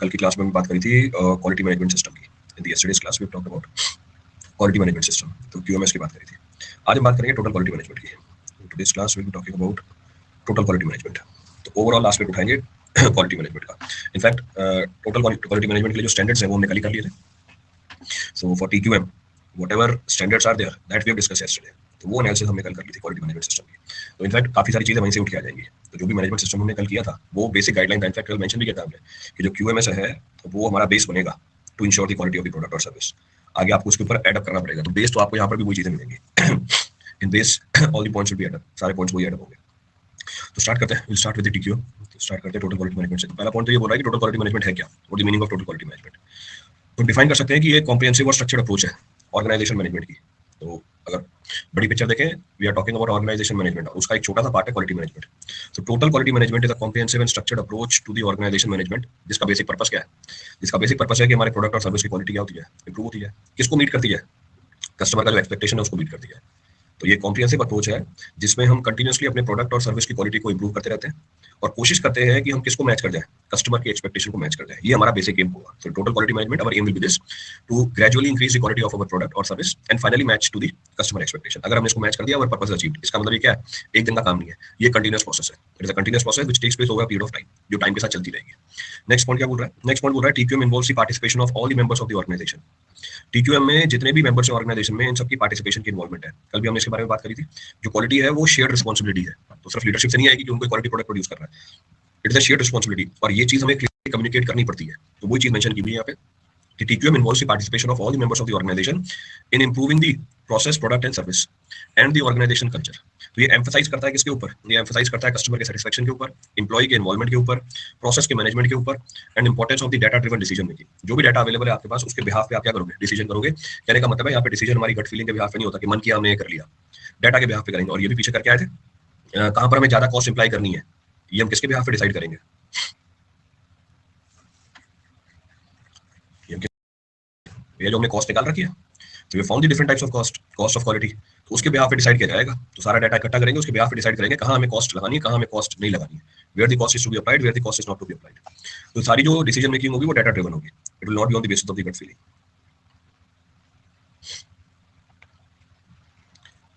कल की क्लास में भी बात करी थी क्वालिटी मैनेजमेंट सिस्टम की। In the yesterday's class we talked about quality management system, तो क्यूएमएस की बात करी थी। आज हम बात करेंगे टोटल क्वालिटी मैनेजमेंट की। Today's class will be talking about total quality management. तो ओवरऑल लास्ट में उठाएंगे क्वालिटी मैनेजमेंट का। इनफैक्ट टोटल क्वालिटी मैनेजमेंट के लिए जो स्टैंडर्ड्स हैं वो हमने कल ही कर लिए थे। So for TQM whatever standards are there that we have discussed yesterday, तो वो एनालिसिस हमने कल कर ली थी क्वालिटी मैनेजमेंट सिस्टम की। तो इनफैक्ट काफी सारी चीजें वहीं से उठ के आ जाएंगी। तो जो भी मैनेजमेंट सिस्टम हमने कल किया था वो बेसिक गाइडलाइन था। इनफैक्ट कल मेंशन भी किया था हमने कि जो क्यूएमएस है तो वो हमारा बेस बनेगा to ensure the quality of the product और सर्विस। आगे आपको उसके ऊपर एडअप करना पड़ेगा। तो बेस तो आपको यहाँ पर भी वही चीजें मिलेंगी। In base all the points will be add up, सारे पॉइंट्स वही एडअप होंगे। तो स्टार्ट करते हैं, will start with the TQ. Start करते हैं टोटल क्वालिटी मैनेजमेंट से। पहला पॉइंट तो ये बोल रहा है कि टोटल क्वालिटी मैनेजमेंट है क्या, what the meaning of total quality management. तो डिफाइन कर सकते हैं कि ये कॉम्प्रिहेंसिव और स्ट्रक्चर्ड अप्रोच है ऑर्गेनाइजेशन मैनेजमेंट की। तो अगर बड़ी पिक्चर देखें, we are talking about organization management, उसका एक छोटा सा पार्ट है क्वालिटी मैनेजमेंट। तो total quality management is a comprehensive and structured approach to the organization management, जिसका बेसिक पर्पस क्या है? जिसका बेसिक पर्पस है कि हमारे प्रोडक्ट और सर्विस की क्वालिटी क्या होती है, इंप्रूव होती है। किसको मीट करती है? कस्टमर का जो एक्सपेक्टेशन है उसको मीट करती है। तो ये कॉम्प्रिहेंसिव अप्रोच है जिसमें हम कंटिन्यूअसली अपने प्रोडक्ट और सर्विस की क्वालिटी को इंप्रूव करते रहते हैं और कोशिश करते हैं कि हम किसको मैच कर जाए, कस्टमर की एक्सपेक्टेशन को मैच कर जाए। ये हमारा बेसिक एम होगा। तो total quality management our aim will be this, to gradually increase the quality of our product और service and finally match to the customer expectation. अगर हमने इसको मैच कर दिया, आवर पर्पस अचीव्ड। इसका मतलब ये क्या है? एक दिन का काम नहीं है, ये कंटिन्यूअस प्रोसेस है। It is a continuous process which takes place over a period of time, जो टाइम के साथ चलती रहेगी। नेक्स्ट पॉइंट क्या बोल रहा है? नेक्स्ट पॉइंट बोल रहा है TQM involves the participation of all the members of the organization. TQM में जितने भी मेंबर्स हैं ऑर्गेनाइजेशन में, इन सबकी पार्टिसिपेशन की इन्वॉल्वमेंट है। कल भी हमने इसके बारे में बात करी थी। जो क्वालिटी है वो शेयर्ड रिस्पांसिबिलिटी है। तो सिर्फ लीडरशिप से नहीं आएगी कि उनको क्वालिटी प्रोडक्ट प्रोड्यूस करना है। It is a shared responsibility और ये चीज हमें क्लियरली कम्युनिकेट करनी पड़ती है। तो वही चीज मेंशन की हुई है यहाँ पे कि TQM involves the participation of all the members of the organization in improving the process, product and service and the organization culture. तो ये एम्फसाइज करता है किसके ऊपर? ये एम्फसाइज करता है कस्टमर के सेटिस्फेक्शन के ऊपर, एम्प्लॉय के इन्वॉल्वमेंट के ऊपर, प्रोसेस के मैनेजमेंट के ऊपर and importance of the data driven decision making. जो भी डाटा अवेलेबल है आपके पास उसके बिहाफ पे आप क्या करोगे? डिसीजन करोगे। कहने का मतलब है यहाँ पे डिसीजन हमारी गट फीलिंग के बिहाफ पे नहीं होता कि मन किया हमने ये कर लिया, डाटा के बिहाफ पे करेंगे। और ये भी पीछे करके आए थे, कहाँ पर हमें ज्यादा कॉस्ट इंप्लाई करनी है, ये हम किसके बिहाफ पे डिसाइड करेंगे? ये जो हमने कॉस्ट निकाल रखी है, तो we found the different types of cost of quality, तो उसके बिहाफ पे डिसाइड किया जाएगा। तो सारा डाटा इकट्ठा करेंगे, उसके बिहाफ पे डिसाइड करेंगे कहाँ हमें कॉस्ट लगानी है, कहाँ हमें कॉस्ट नहीं लगानी है, where the cost is to be applied, where the cost is not to be applied. तो सारी जो डिसीजन मेकिंग होगी वो डाटा ड्रिवन होगी। It will not be on the basis of the gut feeling.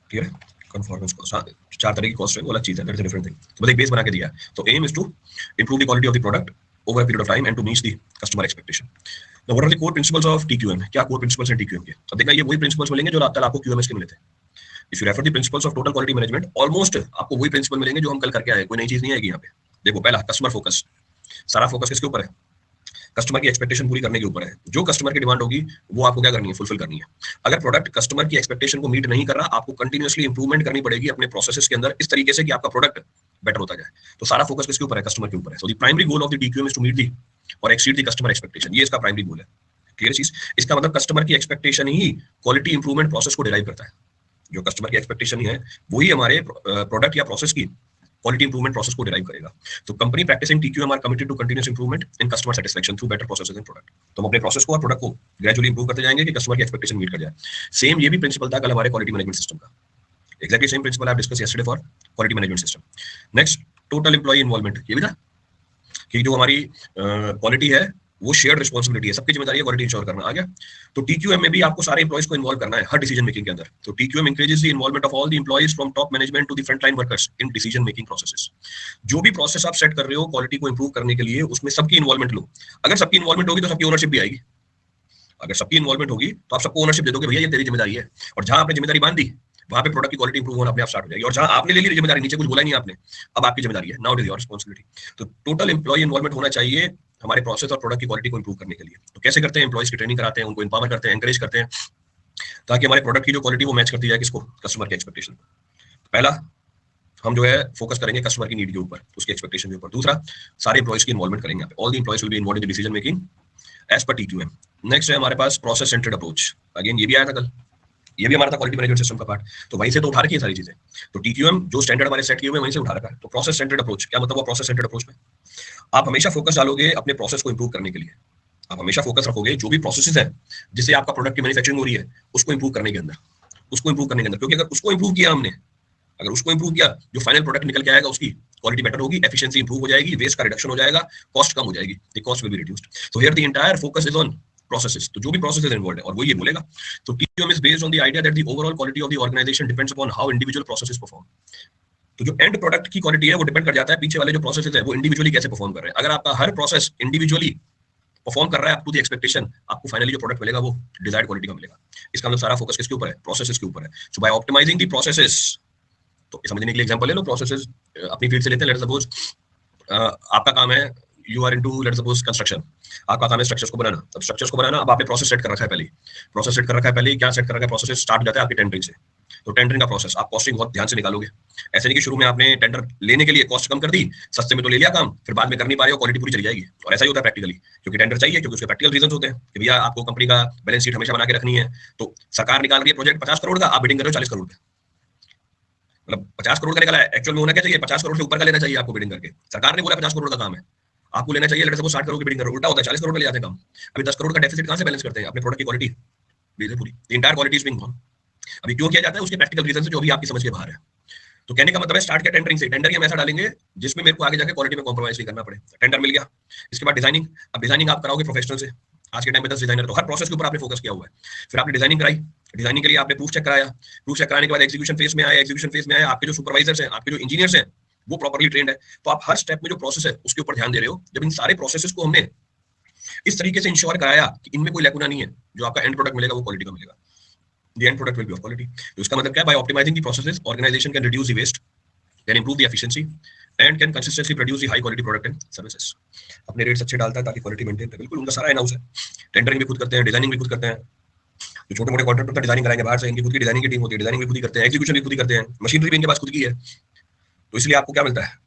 Clear है? Conformance cost, चार तरह की कॉस्ट है, वो अलग चीज है, that is a different thing. तो बस एक बेस बना के दिया है। तो aim is to improve the quality of the product over a period of time and to meet the customer expectation. Now what are the core principles of TQM? क्या core principles हैं TQM के? अब देखना, ये वही principles मिलेंगे जो कल आपको QMS के मिले थे। If you refer the principles of total quality management, almost आपको वही principle मिलेंगे जो हम कल करके आए, कोई नई चीज नहीं आएगी यहाँ पे। देखो, पहला कस्टमर फोकस, सारा फोकस किसके ऊपर है? कस्टमर की एक्सपेक्टेशन पूरी करने के ऊपर है। जो कस्टमर की डिमांड होगी वो आपको क्या करनी है? फुलफिल करनी है। अगर प्रोडक्ट कस्टमर की एक्सपेक्टेशन को मीट नहीं कर रहा, आपको कंटिन्यूअसली इंप्रूवमेंट करनी पड़ेगी अपने प्रोसेसेस के अंदर इस तरीके से कि आपका प्रोडक्ट बेटर होता जाए। तो सारा फोकस किसके ऊपर है? कस्टमर के ऊपर है। So the primary goal of the TQM is to meet the और एक्सीड द कस्टमर एक्सपेक्टेशन। ये इसका प्राइमरी गोल है। क्लियर चीज? इसका मतलब कस्टमर की एक्सपेक्टेशन ही क्वालिटी इंप्रूवमेंट प्रोसेस को डिराइव करता है। जो कस्टमर की एक्सपेक्टेशन ही है वही हमारे प्रोडक्ट या प्रोसेस की क्वालिटी इंप्रूवमेंट प्रोसेस को डिराइव करेगा। तो company practicing TQM are committed to continuous improvement in customer satisfaction through better processes and product. तो हम अपने प्रोसेस को और प्रोडक्ट को ग्रेजुअली इंप्रूव करते जाएंगे कि कस्टमर की एक्सपेक्टेशन मीट कर जाए। सेम ये भी प्रिंसिपल था कल हमारे क्वालिटी मैनेजमेंट सिस्टम का। Exactly same principle I discuss yesterday for quality management system. Next, total employ involvement. ये भी था कि जो हमारी क्वालिटी है वो शेयर्ड रिस्पांसिबिलिटी है, सबकी जिम्मेदारी है क्वालिटी इंश्योर करना। आ गया? तो TQM में भी आपको सारे एम्प्लॉइज को इन्वॉल्व करना है हर डिसीजन मेकिंग के अंदर। तो TQM increases the involvement of all the employees from top management to the front line workers in decision making processes. जो भी प्रोसेस आप सेट कर रहे हो क्वालिटी को इंप्रूव करने के लिए, उसमें सबकी इन्वॉल्वमेंट लो। अगर सबकी इन्वॉल्वमेंट होगी तो सबकी ओनरशिप भी आएगी। अगर सबकी इन्वॉल्वमेंट होगी तो आप सबको ओनरशिप दे दोगे, भैया ये तेरी जिम्मेदारी है। और जहां आपने जिम्मेदारी बांध दी वहां पे प्रोडक्ट की क्वालिटी इंप्रूव होना अपने आप स्टार्ट हो जाएगी। और जहां आपने ले ली जिम्मेदारी, नीचे कुछ बोला ही नहीं आपने, अब आपकी जिम्मेदारी है, now it is your responsibility. तो टोटल एम्प्लॉय इन्वॉल्वमेंट होना चाहिए हमारे प्रोसेस और प्रोडक्ट की क्वालिटी को इंप्रूव करने के लिए। तो कैसे करते हैं? एम्प्लॉइज की ट्रेनिंग कराते हैं, उनको इंपावर करते हैं, एनकरेज करते हैं, ताकि हमारे प्रोडक्ट की जो क्वालिटी वो मैच करती जाए किसको? कस्टमर की एक्सपेक्टेशन। पहला, हम जो है फोकस करेंगे कस्टमर की नीड के ऊपर, उसकी एक्सपेक्टेशन के ऊपर। दूसरा, सारे एम्प्लॉइज की इन्वॉल्वमेंट करेंगे, all the employees will be involved in decision making as per TQM। Next है हमारे पास प्रोसेस सेंटर्ड अप्रोच। अगेन ये भी आया था कल, ये भी हमारा था क्वालिटी मैनेजमेंट सिस्टम का पार्ट। तो वहीं से तो उठा रखी है सारी चीजें। तो TQM जो स्टैंडर्ड हमारे सेट किए हुए वहीं से उठा रखा है। तो प्रोसेस सेंटर्ड अप्रोच क्या मतलब? वो प्रोसेस सेंटर्ड अप्रोच में आप हमेशा फोकस डालोगे अपने प्रोसेस को इंप्रूव करने के लिए। आप हमेशा फोकस रखोगे जो भी प्रोसेसेस है जिससे आपका प्रोडक्ट की मैन्युफैक्चरिंग हो रही है उसको इंप्रूव करने के अंदर, उसको इंप्रूव करने के अंदर। क्योंकि अगर उसको इंप्रूव किया हमने, अगर उसको इंप्रूव किया, जो फाइनल प्रोडक्ट निकल के आएगा उसकी क्वालिटी बेटर होगी, एफिशिएंसी इंप्रूव हो जाएगी, वेस्ट का रिडक्शन हो जाएगा, कॉस्ट कम हो जाएगी, the cost will be reduced. So here the entire focus is on processes. तो जो भी प्रोसेसेस इन्वॉल्व है और वो ये बोलेगा, तो TQM is based on the idea that the overall quality of the organisation depends upon how individual processes perform. तो जो एंड प्रोडक्ट की क्वालिटी है वो डिपेंड कर जाता है पीछे वाले जो प्रोसेसेस है वो इंडिविजुअली कैसे परफॉर्म कर रहे हैं। अगर आपका हर प्रोसेस इंडिविजुअली परफॉर्म कर रहा है अप टू द एक्सपेक्टेशन, आपको फाइनली जो प्रोडक्ट मिलेगा वो डिजायर्ड क्वालिटी का मिलेगा। इसका मतलब सारा फोकस किसके ऊपर है? प्रोसेसेस के ऊपर है। सो बाय ऑप्टिमाइजिंग द प्रोसेसेस, तो समझने के लिए एग्जांपल ले लो, प्रोसेसेस अपनी फील्ड से लेते हैं। लेट्स सपोज आपका काम है, you are into let's suppose construction, आपका काम है स्ट्रक्चर्स को बनाना। अब स्ट्रक्चर्स को बनाना, अब आपने प्रोसेस सेट कर रखा है पहले, प्रोसेस सेट कर रखा है पहले, क्या सेट कर रखा है? प्रोसेस स्टार्ट हो जाता है आपकी टेंडरिंग से। तो टेंडरिंग का प्रोसेस आप कॉस्टिंग बहुत ध्यान से निकालोगे। ऐसे नहीं कि शुरू में आपने टेंडर लेने के लिए कॉस्ट कम कर दी, सस्ते में तो ले लिया काम, फिर बाद में कर नहीं पा रहे हो, क्वालिटी पूरी चली जाएगी। और ऐसा ही होता है प्रैक्टिकली, क्योंकि टेंडर चाहिए, क्योंकि उसके प्रैक्टिकल रीजन होते हैं कि भैया आपको कंपनी का बैलेंस शीट हमेशा बना के रखनी है। तो सरकार निकाल रही है प्रोजेक्ट 50 करोड़ का, आप बिडिंग कर रहे हो 40 करोड़ का, मतलब 50 करोड़ का निकला है, एक्चुअल में होना क्या चाहिए? 50 करोड़ से ऊपर का लेना चाहिए आपको बिडिंग करके। सरकार ने बोला 50 करोड़ का काम है, आपको लेना चाहिए, लेट्स सपोज 60 करोड़ की बिडिंग करो, उल्टा होता है 40 करोड़ में ले जाते हैं काम। अभी 10 करोड़ का डेफिसिट कहां से बैलेंस करते हैं? अपने प्रोडक्ट की क्वालिटी पूरी, entire quality is being gone. अभी क्यों किया जाता है? उसके प्रैक्टिकल रीजन से जो भी आपकी समझ के बाहर है। तो कहने का मतलब है स्टार्ट किया टेंडरिंग से, टेंडर हम ऐसा डालेंगे जिसमें मेरे को आगे जाके क्वालिटी में कॉम्प्रोमाइज नहीं करना पड़े। टेंडर मिल गया, इसके बाद डिजाइनिंग। अब डिजाइनिंग आप कराओगे प्रोफेशनल से, आज के टाइम में 10 डिजाइनर, तो हर प्रोसेस के ऊपर आपने फोकस किया हुआ है। फिर आपने डिजाइनिंग कराई, डिजाइनिंग के लिए आपने प्रूफ चेक कराया, प्रूफ चेक कराने के बाद एग्जीक्यूशन फेज में आया, एग्जीक्यूशन फेज में आया, आपके जो सुपरवाइजर्स हैं, आपके जो इंजीनियर्स हैं, वो प्रॉपर्ली ट्रेंड है। तो आप हर स्टेप में जो प्रोसेस है उसके ऊपर ध्यान दे रहे हो। जब इन सारे प्रोसेसेस को हमने इस तरीके से इंश्योर कराया कि इनमें कोई लैकुना नहीं है, जो आपका एंड प्रोडक्ट मिलेगा वो क्वालिटी का मिलेगा। The end product will be of quality. तो इसका मतलब क्या है? By optimizing the processes, organization can reduce the waste, can improve the efficiency, and can consistently produce the high quality product and services. अपने rates अच्छे डालता है ताकि क्वालिटी मेंटेन रहे। बिल्कुल उनका सारा इन हाउस है, टेंडरिंग भी खुद करते हैं, डिजाइनिंग भी खुद करते हैं। जो छोटे मोटे कॉन्ट्रैक्टर का डिजाइनिंग कराएंगे बाहर से, इनकी खुद की डिजाइनिंग की टीम होती है, डिजाइनिंग भी खुद ही करते हैं, एग्जीक्यूशन भी खुद ही करते हैं, मशीनरी भी इनके पास खुद की है। तो इसलिए आपको क्या मिलता है?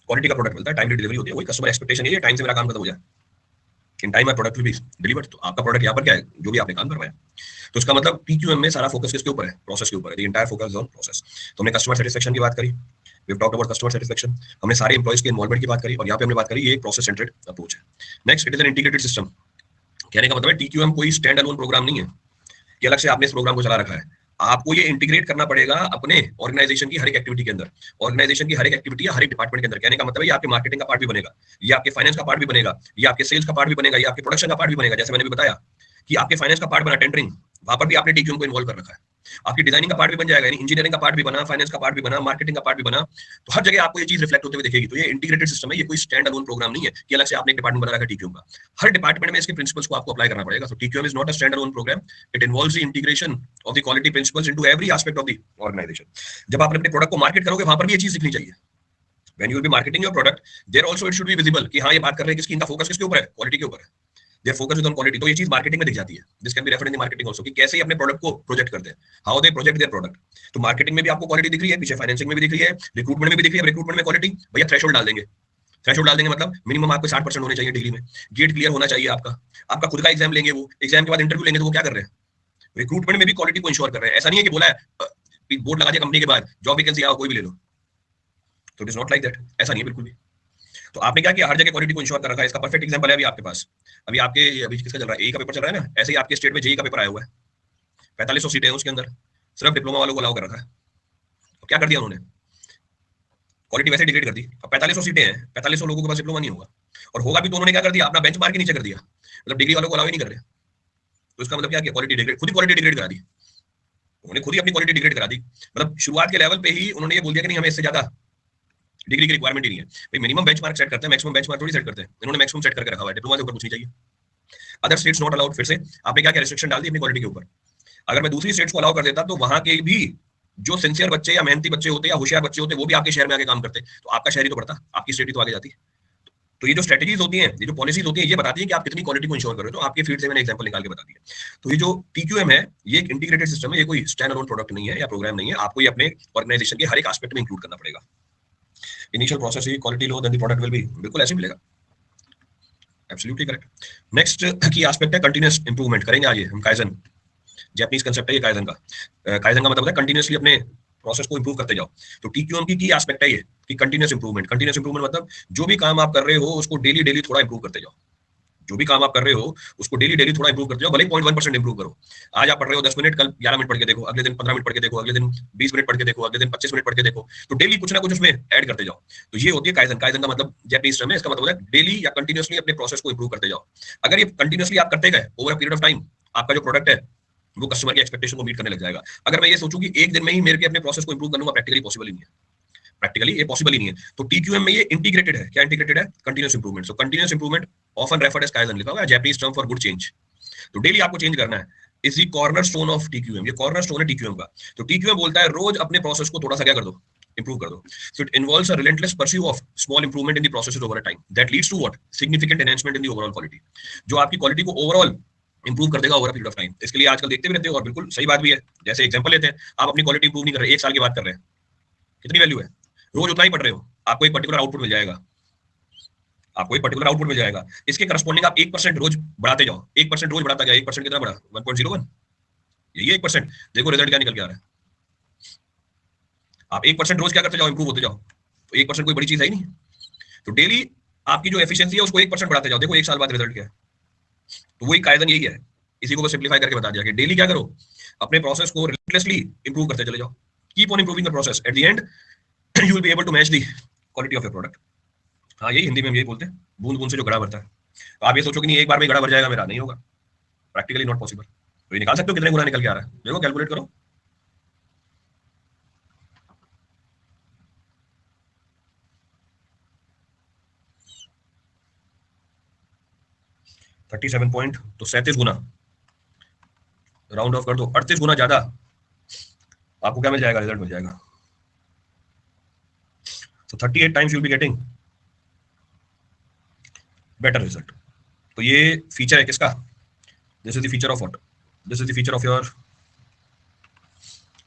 क्वालिटी का प्रोडक्ट मिलता है, टाइमली डिलीवरी होती है। वही कस्टमर एक्सपेक्टेशन है, टाइम से मेरा काम खत्म हो जाए, in time my product will be delivered. तो आपका प्रोडक्ट यहाँ पर क्या है? जो भी आपने काम करवाया। तो इसका मतलब पीक्यूएम में सारा फोकस किसके ऊपर है? प्रोसेस के ऊपर है। The entire focus on process. तो हमने कस्टमर सेटिस्फेक्शन की बात करी, we have talked about customer satisfaction, हमने सारे एम्प्लॉइज के इन्वॉल्वमेंट की बात करी, और यहाँ पे हमने बात करी ये एक प्रोसेस सेंटर्ड अप्रोच है। Next, it is an integrated system. कहने का मतलब है टीक्यूएम कोई स्टैंड अलोन प्रोग्राम नहीं है कि अलग से आपने इस प्रोग्राम को चला रखा है। आपको ये इंटीग्रेट करना पड़ेगा अपने ऑर्गेनाइजेशन की हर एक एक्टिविटी के अंदर, ऑर्गेनाइजेशन की हर एक एक्टिविटी या हर एक डिपार्टमेंट के अंदर। कहने का मतलब है ये आपके मार्केटिंग का पार्ट भी बनेगा, ये आपके फाइनेंस का पार्ट भी बनेगा, ये आपके सेल्स का पार्ट भी बनेगा, ये आपके प्रोडक्शन का पार्ट भी बनेगा। जैसे मैंने भी बताया कि आपके फाइनेंस का पार्ट बना टेंडरिंग, वहां पर भी आपने टीक्यूएम को इन्वॉल्व कर रखा है। आपकी डिजाइनिंग का पार्ट भी बन जाएगा, यानी इंजीनियरिंग का पार्ट भी बना, फाइनेंस का पार्ट भी बना, मार्केटिंग का पार्ट भी बना। तो हर जगह आपको ये चीज रिफ्लेक्ट होते हुए दिखेगी। तो ये इंटीग्रेटेड सिस्टम है, ये कोई स्टैंड अलोन प्रोग्राम नहीं है कि अलग से आपने एक डिपार्टमेंट बना रखा है टीक्यूएम का। हर डिपार्टमेंट में इसके प्रिंसिपल्स को आपको अप्लाई करना पड़ेगा। सो TQM is not a stand alone program, it involves the integration of the quality principles into every aspect of the organisation. जब आप अपने प्रोडक्ट को मार्केट करोगे वहां पर भी ये चीज दिखनी चाहिए। When you will be marketing your product, there also it should be visible कि हाँ ये बात कर रहे हैं किसकी, इनका फोकस किसके ऊपर है? क्वालिटी के ऊपर है। Their focus is on quality। तो ये चीज मार्केटिंग में दिख जाती है। This can be referred in the marketing also कि कैसे अपने प्रोडक्ट को प्रोजेक्ट करते हैं, how they project their product। तो मार्केटिंग में भी आपको क्वालिटी दिख रही है, पीछे फाइनेंसिंग में भी दिख रही है, रिक्रूटमेंट में भी दिख रही है। रिक्रूटमेंट में क्वालिटी भैया थ्रेशोल्ड डाल देंगे, थ्रेशोल्ड डाल देंगे मतलब मिनिमम आपको 60% होने चाहिए डिग्री में, गेट क्लियर होना चाहिए आपका। आपका खुद का एग्जाम लेंगे, वो एग्जाम के बाद इंटरव्यू लेंगे, तो वो क्या कर रहे हैं? रिक्रूटमेंट में भी क्वालिटी को इंश्योर कर रहे हैं। ऐसा नहीं है कि बोला है बोर्ड लगा दिया कंपनी के बाद जॉब वैकेंसी आओ कोई भी ले लो, तो it is not like that. ऐसा नहीं है बिल्कुल भी। तो आपने क्या किया? हर जगह क्वालिटी को इंश्योर कर रखा है। इसका परफेक्ट एग्जांपल है अभी आपके पास, अभी किसका चल रहा है? ए का पेपर चल रहा है ना, ऐसे ही आपके स्टेट में जेई का पेपर आया हुआ है, 4500 सीटें हैं उसके अंदर, सिर्फ डिप्लोमा वालों को अलाउ कर रखा है। तो क्या कर दिया उन्होंने? क्वालिटी वैसे डिग्रेड कर दी। अब 4500 सीटें हैं, 4500 लोगों के पास डिप्लोमा नहीं होगा, और होगा भी तो उन्होंने क्या कर दिया? अपना बेंचमार्क ही नीचे कर दिया, मतलब डिग्री वालों को अलाउ ही नहीं कर रहे। तो इसका मतलब क्या किया? क्वालिटी डिग्रेड, खुद ही क्वालिटी डिग्रेड करा दी उन्होंने, खुद ही अपनी क्वालिटी डिग्रेड करा दी। मतलब शुरुआत के लेवल पे ही उन्होंने ये बोल दिया कि नहीं हमें इससे ज्यादा डिग्री की रिक्वायरमेंट ही नहीं है। भाई मिनिमम बेंचमार्क सेट करते हैं, मैक्सिमम बेंचमार्क थोड़ी सेट करते हैं। इन्होंने मैक्सिमम सेट करके रखा हुआ है, डिप्लोमा से ऊपर कुछ नहीं चाहिए। Other states not allowed. फिर से आपने क्या क्या रिस्ट्रिक्शन डाल दी अपनी क्वालिटी के ऊपर। अगर मैं दूसरी स्टेट्स को अलाउ कर देता तो वहां के भी जो सिंसियर बच्चे या मेहनती बच्चे होते या होशियार बच्चे होते वो भी आपके शहर में आके काम करते, तो आपका शहर ही तो बढ़ता, आपकी स्टेट ही तो आगे जाती। तो ये जो स्ट्रेटेजीज होती हैं, ये जो पॉलिसीज होती है, ये बताती है कि आप कितनी क्वालिटी को इंश्योर कर रहे हो। तो आपके फील्ड से मैंने एग्जांपल निकाल के बता दिया। तो ये जो टीक्यूएम है ये एक इंटीग्रेटेड सिस्टम है, ये कोई स्टैंड अलोन प्रोडक्ट नहीं है या प्रोग्राम नहीं है। आपको ये अपने ऑर्गेनाइजेशन के हर एक एस्पेक्ट में इंक्लूड करना पड़ेगा। इनिशियल प्रोसेस ही quality low, then the product will be, बिल्कुल ऐसे मिलेगा, absolutely correct. Next key aspect है कंटीन्यूअस इंप्रूवमेंट। करेंगे आगे हम काइजन, जापानीज कांसेप्ट है ये काइजन का। काइजन का मतलब है कंटीन्यूअसली अपने प्रोसेस को इंप्रूव करते जाओ। तो टीक्यूएम की एस्पेक्ट है ये कि कंटीन्यूअस इंप्रूवमेंट। कंटीन्यूअस इंप्रूवमेंट मतलब जो भी काम आप कर रहे हो उसको डेली थोड़ा इंप्रूव करते जाओ, जो भी काम आप कर रहे हो उसको डेली डेली थोड़ा इंप्रूव करते जाओ, भले 0.1% इंप्रूव करो। आज आप पढ़ रहे हो 10 मिनट, कल 11 मिनट पढ़ के देखो, अगले दिन 15 मिनट पढ़ के देखो, अगले दिन 20 मिनट पढ़ के देखो, अगले दिन 25 मिनट पढ़ के देखो। तो डेली कुछ ना कुछ उसमें ऐड करते जाओ। तो ये होती है काइजन। काइजन का मतलब जापानीज टर्म है, इसका मतलब है डेली या कंटिन्यूअसली अपने प्रोसेस को इंप्रूव करते जाओ। अगर ये कंटिन्यूअसली आप करते गए over a period of time, आपका जो प्रोडक्ट है वो कस्टमर की एक्सपेक्टेशन को मीट करने लग जाएगा। अगर मैं ये सोचूं कि एक दिन में ही मेरे के अपने प्रोसेस को इंप्रूव कर लूंगा, प्रैक्टिकली पॉसिबल ही नहीं है। प्रैक्टिकली ये पॉसिबल ही नहीं है। तो टीक्यूएम में ये इंटीग्रेटेड है। क्या इंटीग्रेटेड है? Continuous improvement. So continuous improvement often referred as kaizen, लिखा हुआ है, Japanese term for good change. तो डेली आपको चेंज करना है, is the corner stone of TQM. ये कॉर्नर स्टोन है टीक्यूएम का। तो टीक्यूएम बोलता है रोज अपने प्रोसेस को थोड़ा सा क्या कर दो, इंप्रूव कर दो। So it involves a relentless pursue of small improvement in the processes over a time that leads to what, significant enhancement in the overall quality. जो आपकी क्वालिटी को ओवरऑल इंप्रूव कर देगा ओवर पीरियड ऑफ टाइम। इसके लिए आजकल देखते भी रहते हो और बिल्कुल सही बात भी है। जैसे एग्जांपल लेते हैं, आप अपनी क्वालिटी इंप्रूव नहीं कर रहे, 1 साल की बात कर रहे हैं, कितनी वैल्यू है? रोज उतना ही पढ़ रहे हो, आपको एक पर्टिकुलर आउटपुट मिल जाएगा। आपको एक पर्टिकुलर आउटपुट मिल जाएगा। इसके करस्पॉन्डिंग आप 1% रोज बढ़ाते जाओ। 1% रोज बढ़ाता गया, 1% कितना बढ़ा? 1.01। यही 1%। देखो रिजल्ट क्या निकल के आ रहा है। आप 1% रोज क्या करते जाओ, इंप्रूव होते जाओ। तो 1% कोई बड़ी चीज है ही नहीं। तो डेली आपकी जो एफिशिएंसी है उसको 1% बढ़ाते जाओ। देखो 1 साल बाद रिजल्ट क्या है। तो वही कायदन यही है। इसी को सिंप्लीफाई करके बता दिया कि डेली क्या करो, अपने प्रोसेस को रिलेंटलेसली इंप्रूव करते चले जाओ। Keep on improving the process, at the end you will be able to match the quality of your product. हाँ, यही हिंदी में हम यही बोलते हैं, बूंद बूंद से जो घड़ा भरता है। तो आप ये सोचो कि नहीं एक बार में घड़ा भर जाएगा मेरा, नहीं होगा, प्रैक्टिकली नॉट पॉसिबल। तो ये निकाल सकते हो कितने गुना निकल के आ रहा है, देखो कैलकुलेट करो। थर्टी सेवन पॉइंट, तो 37 गुना, राउंड ऑफ कर दो, 38 गुना ज्यादा आपको क्या मिल जाएगा, रिजल्ट मिल जाएगा। तो 38 times you will be getting better result. तो ये फीचर है किसका? This is the feature of what, this is the feature of your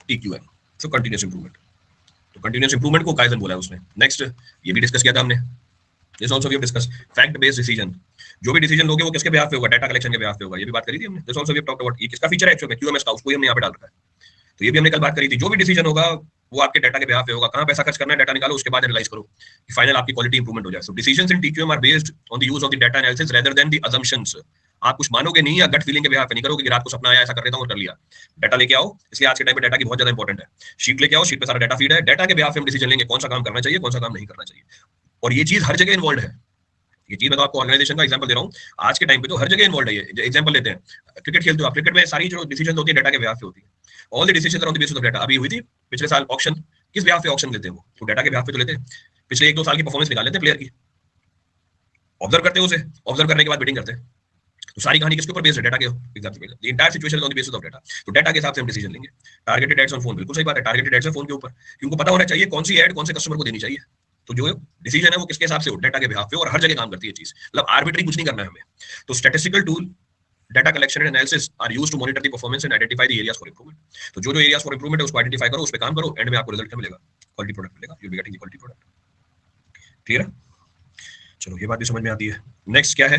TQM. So continuous improvement. तो कंटीन्यूअस इंप्रूवमेंट को काइजन बोला है उसने। नेक्स्ट ये भी डिस्कस किया था हमने, this also we have discuss fact based decision. जो भी डिसीजन लोगे वो किसके बेहाफ पे होगा, डाटा कलेक्शन के बेहाफ पे होगा। ये भी बात करी थी हमने। This also we have talked about, ये किसका फीचर है एक्चुअली में, क्यूएमएस का, उसको ही हमने यहाँ पे डाल रखा है। तो ये भी हमने कल बात करी थी। जो भी डिसीजन होगा वो आपके डाटा के बेहाफ पे होगा। कहाँ पैसा खर्च करना है, डाटा निकालो, उसके बाद एनालाइज करो कि फाइनल आपकी क्वालिटी इंप्रूवमेंट हो जाए। So decisions in TQM are based on the use of the data analysis rather than the assumptions. आप कुछ मानोगे नहीं या गट फीलिंग के बेहाफ पे नहीं करोगे कि रात को सपना आया ऐसा कर लेता हूं और कर लिया। डाटा लेके आओ, इसलिए आज के टाइम पे डाटा की बहुत ज्यादा इंपॉर्टेंट है। शीट लेके आओ, शीट पे सारा डाटा फीड है, डाटा के बेहाफ पे हम डिसीजन लेंगे कौन सा काम करना चाहिए, कौन सा काम नहीं करना चाहिए। और ये चीज हर जगह इन्वॉल्व है। ये चीज मैं तो आपको ऑर्गेनाइजेशन का एग्जांपल दे रहा हूँ, आज के टाइम पे तो हर जगह इन्वॉल्व है। ये एग्जांपल लेते हैं, क्रिकेट खेलते हो आप, क्रिकेट में सारी जो डिसीजन होती है डाटा के बेहाफ पे होती है। All the decision are on the basis of data. अभी हुई थी पिछले साल ऑक्शन, किस बेहाफ पे ऑक्शन लेते हैं वो, तो डाटा के बेहाफ पे तो लेते हैं। पिछले 1-2 साल की परफॉर्मेंस निकाल लेते हैं प्लेयर की, ऑब्जर्व करते हैं उसे, ऑब्जर्व करने के बाद बिडिंग करते हैं। तो सारी कहानी किसके ऊपर बेस्ड है, डाटा के एग्जांपल पे। The entire situation is on the basis of data. तो डाटा के हिसाब से हम डिसीजन लेंगे। टारगेटेड एड्स ऑन फोन, बिल्कुल सही बात है, टारगेटेड एड्स ऑन फोन के ऊपर, क्योंकि पता होना चाहिए कौन सी एड कौन से कस्टमर को देनी चाहिए। तो जो डिसीजन है वो किसके हिसाब से हो, डाटा के बिहाफ पे, और हर जगह काम करती है चीज, मतलब आर्बिट्री कुछ नहीं करना है हमें। तो statistical tool, data collection and analysis are used to monitor the performance and identify the areas for improvement. तो जो एरियाज फॉर इंप्रूवमेंट है उसको आइडेंटिफाई करो, उस पे काम करो, एंड में आपको रिजल्ट क्या मिलेगा, क्वालिटी प्रोडक्ट मिलेगा, you will be getting the quality product. Clear है? चलो ये बात भी समझ में आती है। नेक्स्ट क्या है,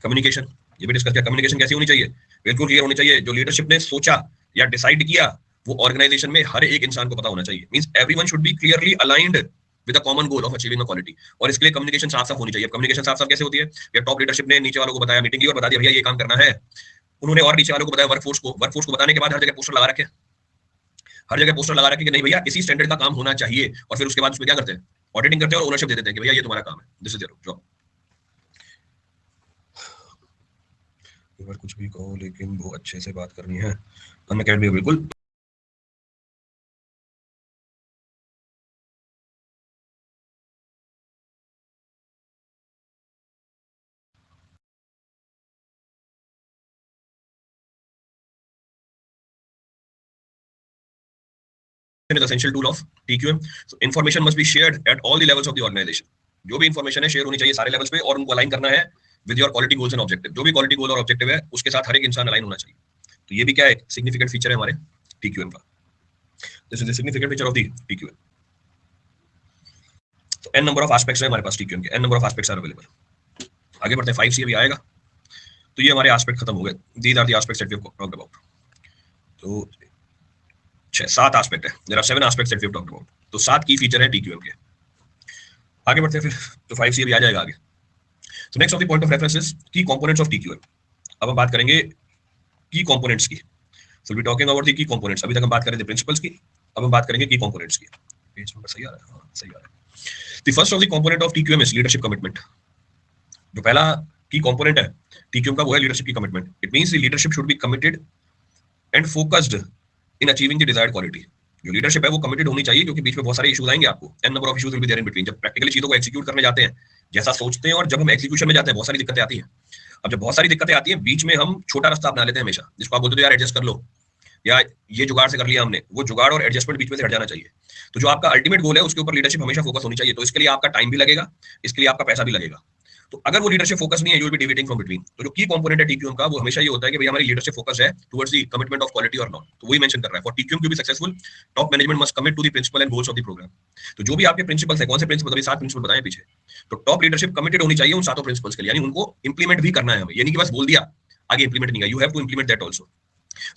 कम्युनिकेशन। ये भी डिस्कस किया, कम्युनिकेशन कैसी होनी चाहिए, बिल्कुल क्लियर होनी चाहिए। जो लीडरशिप ने सोचा या डिसाइड किया वो ऑर्गेनाइजेशन में हर एक इंसान को पता होना चाहिए। Means everyone should be clearly aligned with a common goal of achieving a quality. और इसके लिए कम्युनिकेशन साफ साफ होनी चाहिए। कम्युनिकेशन साफ साफ कैसे होती है, या टॉप लीडरशिप ने नीचे वालों को बताया, मीटिंग की और बता दिया भैया ये काम करना है। उन्होंने और नीचे वालों को बताया, वर्कफोर्स को बताने के बाद हर जगह पोस्टर लगा रखे, हर जगह पोस्टर लगा रखे कि नहीं भैया इसी स्टैंडर्ड का काम होना चाहिए। और फिर उसके बाद उसमें क्या करते हैं, ऑडिटिंग करते हैं और ओनरशिप दे देते हैं कि भैया ये तुम्हारा काम है, दिस इज योर जॉब। अगर कुछ भी कहो लेकिन वो अच्छे से बात करनी है। अनअकैडमी बिल्कुल is essential tool of TQM. So information must be shared at all the levels of the organization. जो भी इंफॉर्मेशन है शेयर होनी चाहिए सारे लेवल्स पे, और उनको अलाइन करना है with your quality goals and objective. जो भी क्वालिटी गोल और ऑब्जेक्टिव है उसके साथ हर एक इंसान अलाइन होना चाहिए। तो ये भी क्या है, सिग्निफिकेंट फीचर है हमारे TQM का। This is the significant feature of the TQM। तो n नंबर ऑफ एस्पेक्ट्स है हमारे पास TQM के, n number of aspects are available. आगे बढ़ते हैं, 5C अभी आएगा। तो ये हमारे एस्पेक्ट खत्म हो गए, these are the aspects that we have talked about. तो 7 एस्पेक्ट है, there are 7 aspects that we have talked about. तो 7 की फीचर है TQM के। आगे बढ़ते हैं फिर, तो 5C अभी आ जाएगा आगे। तो next of the point of reference is key components of TQM. अब हम बात करेंगे की कंपोनेंट्स की। So we talking about the key components. अभी तक हम बात कर रहे थे प्रिंसिपल्स की, अब हम बात करेंगे की कंपोनेंट्स की। पेज नंबर सही आ रहा है? हाँ, सही आ रहा है। The first of the component of TQM is leadership commitment. जो पहला की कंपोनेंट है टीक्यूएम का वो है लीडरशिप की commitment. It means the leadership should be committed and focused in achieving the desired quality. जो लीडरशिप है वो कमिटेड होनी चाहिए, क्योंकि बीच में बहुत सारे इश्यूज आएंगे आपको, N number of issues will be there in between. जब प्रैक्टिकली चीजों को एग्जीक्यूट करने जाते हैं, जैसा सोचते हैं और जब हम एग्जीक्यूशन में जाते हैं बहुत सारी दिक्कतें आती हैं। अब जब बहुत सारी दिक्कतें आती हैं, बीच में हम छोटा रास्ता अपना लेते हैं हमेशा, जिसको आप बोलते हो यार एडजस्ट कर लो, या ये जुगाड़ से कर लिया हमने, वो जुगाड़ और एडजस्टमेंट बीच में से हट जाना चाहिए। तो जो आपका अल्टीमेट गोल है उसके ऊपर लीडरशिप हमेशा फोकस होनी चाहिए। तो इसके लिए आपका टाइम भी लगेगा, इसके लिए आपका पैसा भी लगेगा। तो अगर वो लीडरशिप फोकस नहीं है, you will B deviating from between. तो जो की कंपोनेंट है टीक्यूएम का वो हमेशा ये होता है कि भाई हमारी लीडरशिप फोकस है towards the commitment of quality और नॉट। तो वही मेंशन कर रहा है, for TQM to be successful top management must commit to the principle and goals of the programme. तो जो भी आपके प्रिंसिपल्स है, कौन से प्रिंसिपल, अभी 7 प्रिंसिपल बताए पीछे, तो टॉप लीडरशिप कमिटेड होनी चाहिए उन सातों प्रिंसिपल्स के लिए, यानी उनको इंप्लीमेंट भी करना है हमें। यानी कि बस बोल दिया आगे इंप्लीमेंट नहीं है, you have to implement that also.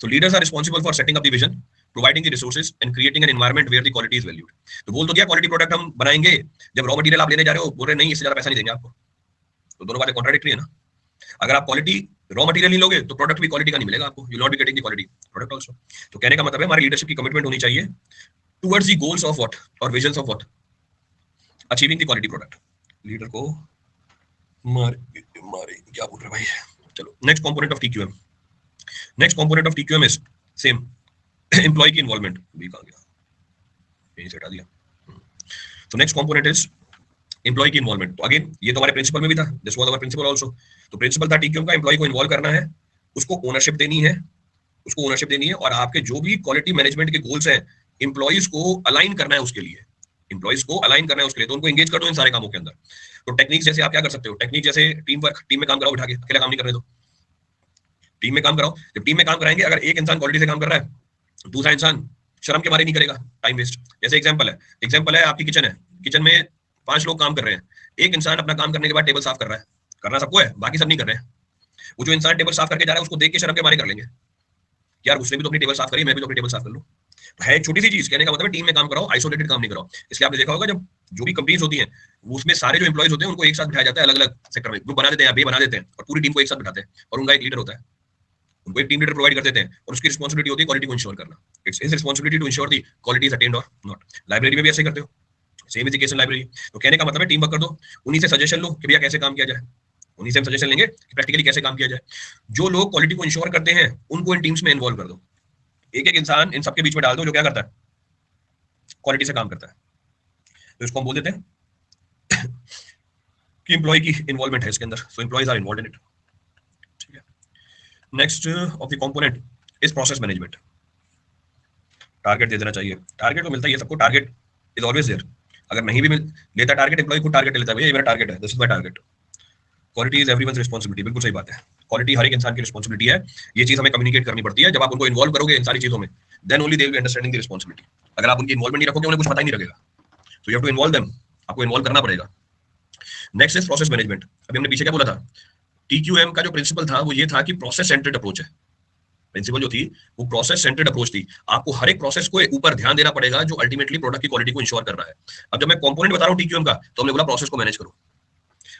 So leaders are responsible for setting up the vision, providing the resources and creating an environment where the quality is valued. तो बोल तो क्या क्वालिटी प्रोडक्ट हम बनाएंगे, जब रॉ मटेरियल आप लेने जा रहे हो बोल रहे नहीं इससे ज्यादा पैसा नहीं देंगे आपको। तो दोनों बातें कॉन्ट्राडिक्टरी है ना। अगर आप क्वालिटी रॉ मटेरियल नहीं लोगे तो प्रोडक्ट भी क्वालिटी का नहीं मिलेगा आपको, you not be getting the quality product also. तो कहने का मतलब है हमारी लीडरशिप की कमिटमेंट होनी चाहिए towards the goals of what और visions of what, achieving the quality product. Leader को मारे मारे क्या बोल रहे भाई। चलो next component of TQM. Next component of TQM is same employ की इन्वॉल्वमेंट। भी कहा गया, यही से हटा दिया। तो नेक्स्ट कंपोनेंट इज एम्प्लॉय की इन्वॉल्वमेंट। तो अगेन ये तो हमारे प्रिंसिपल में भी था, this was our principle also. तो प्रिंसिपल था टीक्यूएम का, एम्प्लॉय को इन्वॉल्व करना है, उसको ओनरशिप देनी है, उसको ओनरशिप देनी है, और आपके जो भी क्वालिटी मैनेजमेंट के गोल्स हैं एम्प्लॉइज को अलाइन करना है उसके लिए, एम्प्लॉइज को अलाइन करना है उसके लिए। तो उनको एंगेज कर दो इन सारे कामों के अंदर। तो टेक्निक जैसे आप क्या कर सकते हो, टेक्निक जैसे टीम वर्क, टीम में काम कराओ, उठा के अकेला काम नहीं करने दो, टीम में काम कराओ। जब टीम में काम कराएंगे, अगर एक इंसान क्वालिटी से काम कर रहा है, दूसरा इंसान शर्म के मारे नहीं करेगा, टाइम वेस्ट। जैसे एग्जांपल है आपकी किचन है, किचन में 5 लोग काम कर रहे हैं, एक इंसान अपना काम करने के बाद टेबल साफ कर रहा है, करना सबको है, बाकी सब नहीं कर रहे हैं। वो जो इंसान टेबल साफ करके जा रहा है उसको देख के शर्म के मारे कर लेंगे, यार उसने भी तो अपनी टेबल साफ करी, मैं भी तो अपनी टेबल साफ कर लूं। तो है एक छोटी सी चीज, कहने का मतलब है टीम में काम कराओ, आइसोलेटेड काम नहीं कराओ। इसलिए आपने देखा होगा जब जो भी कंपनीज होती हैं उसमें सारे जो एम्प्लॉइज होते हैं उनको एक साथ बिठाया जाता है, अलग अलग सेक्टर में ग्रुप बना देते हैं, बे बना देते हैं, और पूरी टीम को एक साथ बिठाते हैं, और उनका एक लीडर होता है, उनको एक टीम लीडर प्रोवाइड कर देते हैं, और उसकी रिस्पांसिबिलिटी होती है क्वालिटी को इंश्योर करना। It's his responsibility to ensure the quality is attend और नॉट। लाइब्रेरी में भी ऐसे करते हो, same is the case in library. तो कहने का मतलब है टीम वर्क कर दो, उन्हीं से सजेशन लो कि भैया कैसे काम किया जाए, उन्हीं से हम सजेशन लेंगे कि प्रैक्टिकली कैसे काम किया जाए। जो लोग क्वालिटी को इंश्योर करते हैं उनको इन टीम्स में इन्वॉल्व कर दो, एक एक इंसान इन सबके बीच में डाल दो जो क्या करता है, क्वालिटी से काम करता है। तो इसको हम बोल देते हैं कि एम्प्लॉय की इन्वॉल्वमेंट है इसके अंदर, so employees are involved in it. ठीक है। Next of the component is process management. Target दे देना चाहिए, टारगेट तो मिलता ही है सबको, टारगेट इज ऑलवेज देयर। अगर नहीं भी लेता टारगेट, एम्प्लॉय खुद टारगेट लेता है, भैया ये मेरा टारगेट है, this is my target. Quality is everyone's responsibility, बिल्कुल सही बात है, क्वालिटी हर एक इंसान की रिस्पांसिबिलिटी है। ये चीज हमें कम्युनिकेट करनी पड़ती है। जब आप उनको इन्वॉल्व करोगे इन सारी चीजों में, then only they will be understanding the responsibility. अगर आप उनकी इन्वॉल्वमेंट नहीं रखोगे, उन्हें कुछ पता ही नहीं लगेगा। तो you have to involve them, आपको इन्वॉल्व करना पड़ेगा। Next is process management. अभी हमने पीछे क्या बोला था, टीक्यूएम का जो प्रिंसिपल था वो ये था कि प्रोसेस सेंटर्ड अप्रोच है। प्रिंसिपल जो थी वो प्रोसेस सेंटर्ड अप्रोच थी। आपको हर एक प्रोसेस को ऊपर ध्यान देना पड़ेगा जो अल्टीमेटली प्रोडक्ट की क्वालिटी को इंश्योर कर रहा है। अब जब मैं कंपोनेंट बता रहा हूं टीक्यूएम का, तो हमने बोला प्रोसेस को मैनेज करो।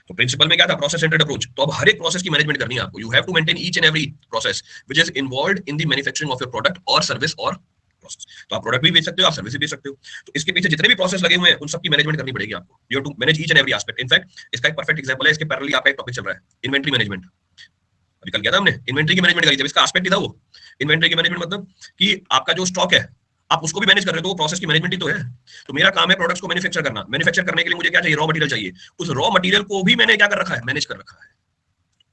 तो प्रिंसिपल में क्या था, प्रोसेस सेंटर्ड अप्रोच। तो अब हर एक प्रोसेस की मैनेजमेंट करनी है आपको। You have to maintain each and every process which is involved in the manufacturing of your product और सर्विस और प्रोसेस। तो आप प्रोडक्ट भी बेच सकते हो, आप सर्विस भी बेच सकते हो। तो इसके पीछे जितने भी प्रोसेस लगे हुए हैं उन सबकी मैनेजमेंट करनी पड़ेगी आपको। You have to manage each and every aspect. In fact इसका एक परफेक्ट एग्जांपल है, इसके पैरेलली आपका एक टॉपिक चल रहा है इन्वेंटरी मैनेजमेंट। अभी कल किया था हमने, इन्वेंटरी की मैनेजमेंट करी थी। इसका एस्पेक्ट ही था वो इन्वेंटरी की मैनेजमेंट, मतलब कि आपका जो स्टॉक है आप उसको भी मैनेज कर रहे हो, तो वो प्रोसेस की मैनेजमेंट ही तो है। तो मेरा काम है प्रोडक्ट्स को मैन्युफैक्चर करना। मैन्युफैक्चर करने के लिए मुझे क्या चाहिए, रॉ मटेरियल चाहिए। उस रॉ मटेरियल को भी मैंने क्या कर रखा है, मैनेज कर रखा है।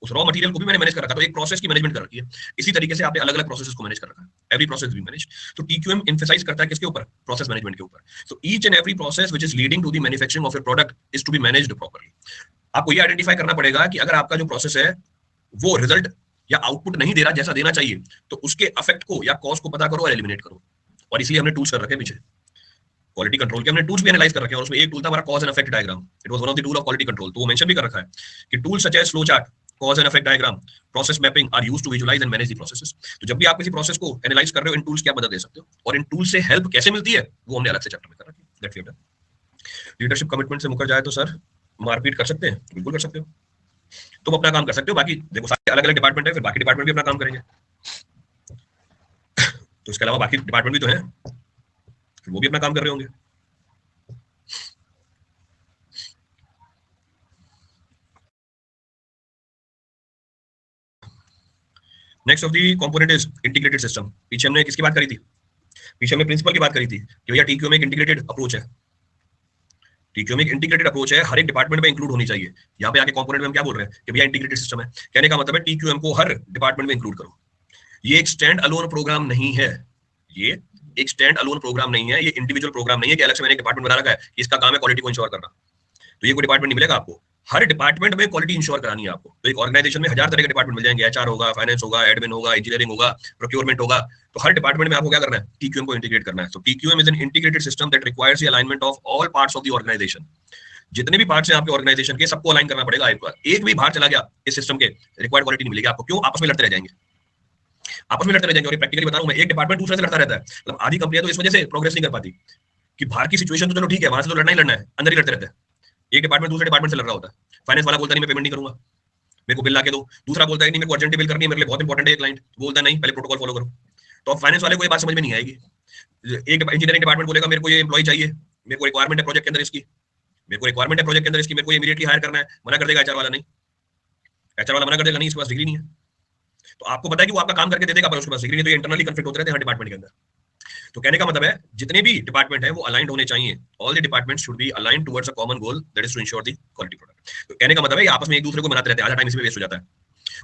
उस रॉ मटेरियल को भी मैंने मैनेज कर रखा है। तो एक प्रोसेस की मैनेजमेंट कर रखी है। इसी तरीके से आपने अलग अलग प्रोसेसेस को मैनेज कर रखा है, एवरी प्रोसेस भी मैनेज। तो टीक्यूएम एम्फसाइज करता है किसके ऊपर, प्रोसेस मैनेजमेंट के ऊपर। So each and every process which is leading to the manufacturing of your product is to be managed properly. आपको ये आइडेंटिफाई करना पड़ेगा कि अगर आपका जो प्रोसेस है वो रिजल्ट या आउटपुट नहीं दे रहा जैसा देना चाहिए, तो उसके इफेक्ट को या कॉज को पता करो और एलिमिनेट करो। और इसलिए हमने टूल्स कर रखे पीछे, क्वालिटी कंट्रोल के हमने टूल्स भी एनालाइज कर रखे हैं, और उसमें एक टूल था हमारा cause and effect diagram. It was one of the tool of quality control. तो वो मेंशन भी कर रखा है कि tools such as flow chart, cause and effect diagram, process mapping are used to visualise and manage the processes. तो जब भी आप किसी प्रोसेस को एनालाइज कर रहे हो, इन टूल्स की आप मदद ले सकते हो, और इन टूल्स से हेल्प कैसे मिलती है वो हमने अलग से चैप्टर में कर रखी है। That's it. लीडरशिप कमिटमेंट से मुकर जाए तो सर मारपीट कर सकते हैं, बिल्कुल कर सकते हो। तुम अपना काम कर सकते हो, बाकी देखो सारे अलग अलग डिपार्टमेंट है, फिर बाकी डिपार्टमेंट भी अपना काम करेंगे, तो इसके अलावा बाकी डिपार्टमेंट भी तो है, फिर वो भी अपना काम कर रहे होंगे। Next of the component is integrated system. पीछे हमने किसकी बात करी थी? पीछे हमने प्रिंसिपल की बात करी थी कि भैया टीक्यू में एक इंटीग्रेटेड अप्रोच है, टीक्यू में एक इंटीग्रेटेड अप्रोच है, हर एक डिपार्टमेंट में इंक्लूड होनी चाहिए। यहाँ पे आके कंपोनेंट में हम क्या बोल रहे हैं कि भैया इंटीग्रेटेड सिस्टम है, कहने का मतलब है टीक्यूएम को हर डिपार्टमेंट में इंक्लूड करो। ये एक स्टैंड अलोन प्रोग्राम नहीं है, ये एक स्टैंड अलोन प्रोग्राम नहीं है, ये इंडिविजुअल प्रोग्राम नहीं है कि अलग से मैंने एक डिपार्टमेंट बना रखा है, इसका काम है क्वालिटी को इंश्योर करना। तो ये कोई डिपार्टमेंट नहीं मिलेगा आपको, हर डिपार्टमेंट में क्वालिटी इंश्योर करानी है आपको। तो एक ऑर्गेनाइजेशन में 1000 तरह के डिपार्टमेंट मिल जाएंगे, एचआर होगा, फाइनेंस होगा, एडमिन होगा, इंजीनियरिंग होगा, प्रोक्योरमेंट होगा, तो हर डिपार्टमेंट में आपको क्या करना है? टीक्यूएम को इंटीग्रेट करना है। तो TQM is an integrated system that requires the alignment of all parts of the organisation. जितने भी पार्ट्स हैं आपके ऑर्गेनाइजेशन के, सबको अलाइन करना पड़ेगा। एक भी बाहर चला गया इस सिस्टम के, रिक्वायर्ड क्वालिटी नहीं मिलेगी आपको। क्यों? आपस में लड़ते रह जाएंगे, आपस में लड़ते रह जाएंगे। और प्रैक्टिकली बता रहा हूं मैं, एक डिपार्टमेंट दूसरे से लड़ता रहता है, मतलब आधी कंपनियां तो इस वजह से प्रोग्रेस नहीं कर पाती कि बाहर की सिचुएशन तो चलो ठीक है, वहां से तो लड़ना ही लड़ना है, अंदर ही लड़ते रहते हैं। एक डिपार्टमेंट दूसरे डिपार्टमेंट से लड़ रहा होता है, फाइनेंस वाला बोलता नहीं मैं पेमेंट नहीं करूंगा, मेरे को बिल ला के दो, दूसरा बोलता है नहीं मेरे को अर्जेंट बिल करनी है, मेरे लिए बहुत इंपॉर्टेंट है क्लाइंट, बोलता नहीं पहले प्रोटोकॉल फॉलो करो। तो अब फाइनेंस वाले को ये बात समझ में नहीं आएगी। एक इंजीनियरिंग डिपार्टमेंट बोलेगा मेरे को ये एम्प्लॉय चाहिए, मेरे को रिक्वायरमेंट है प्रोजेक्ट के अंदर इसकी, मेरे को रिक्वायरमेंट है प्रोजेक्ट के अंदर इसकी, मेरे को इमीडिएटली हायर करना है, मना कर देगा एचआर वाला, नहीं एचआर वाला मना कर देगा, नहीं इसके पास डिग्री नहीं है। तो आपको पता है कि वो आपका काम करके दे देगा, पर उसके पास डिग्री नहीं, तो ये इंटरनली कन्फ्लिक्ट होते रहते हैं हर डिपार्टमेंट के अंदर। तो कहने का मतलब है जितने भी डिपार्टमेंट है वो अलाइंड होने चाहिए, all the departments should be aligned towards a common goal that is to ensure the quality product. तो कहने का मतलब है ये आपस में एक दूसरे को बनाते रहते हैं, आधा टाइम इसी में वेस्ट हो जाता है,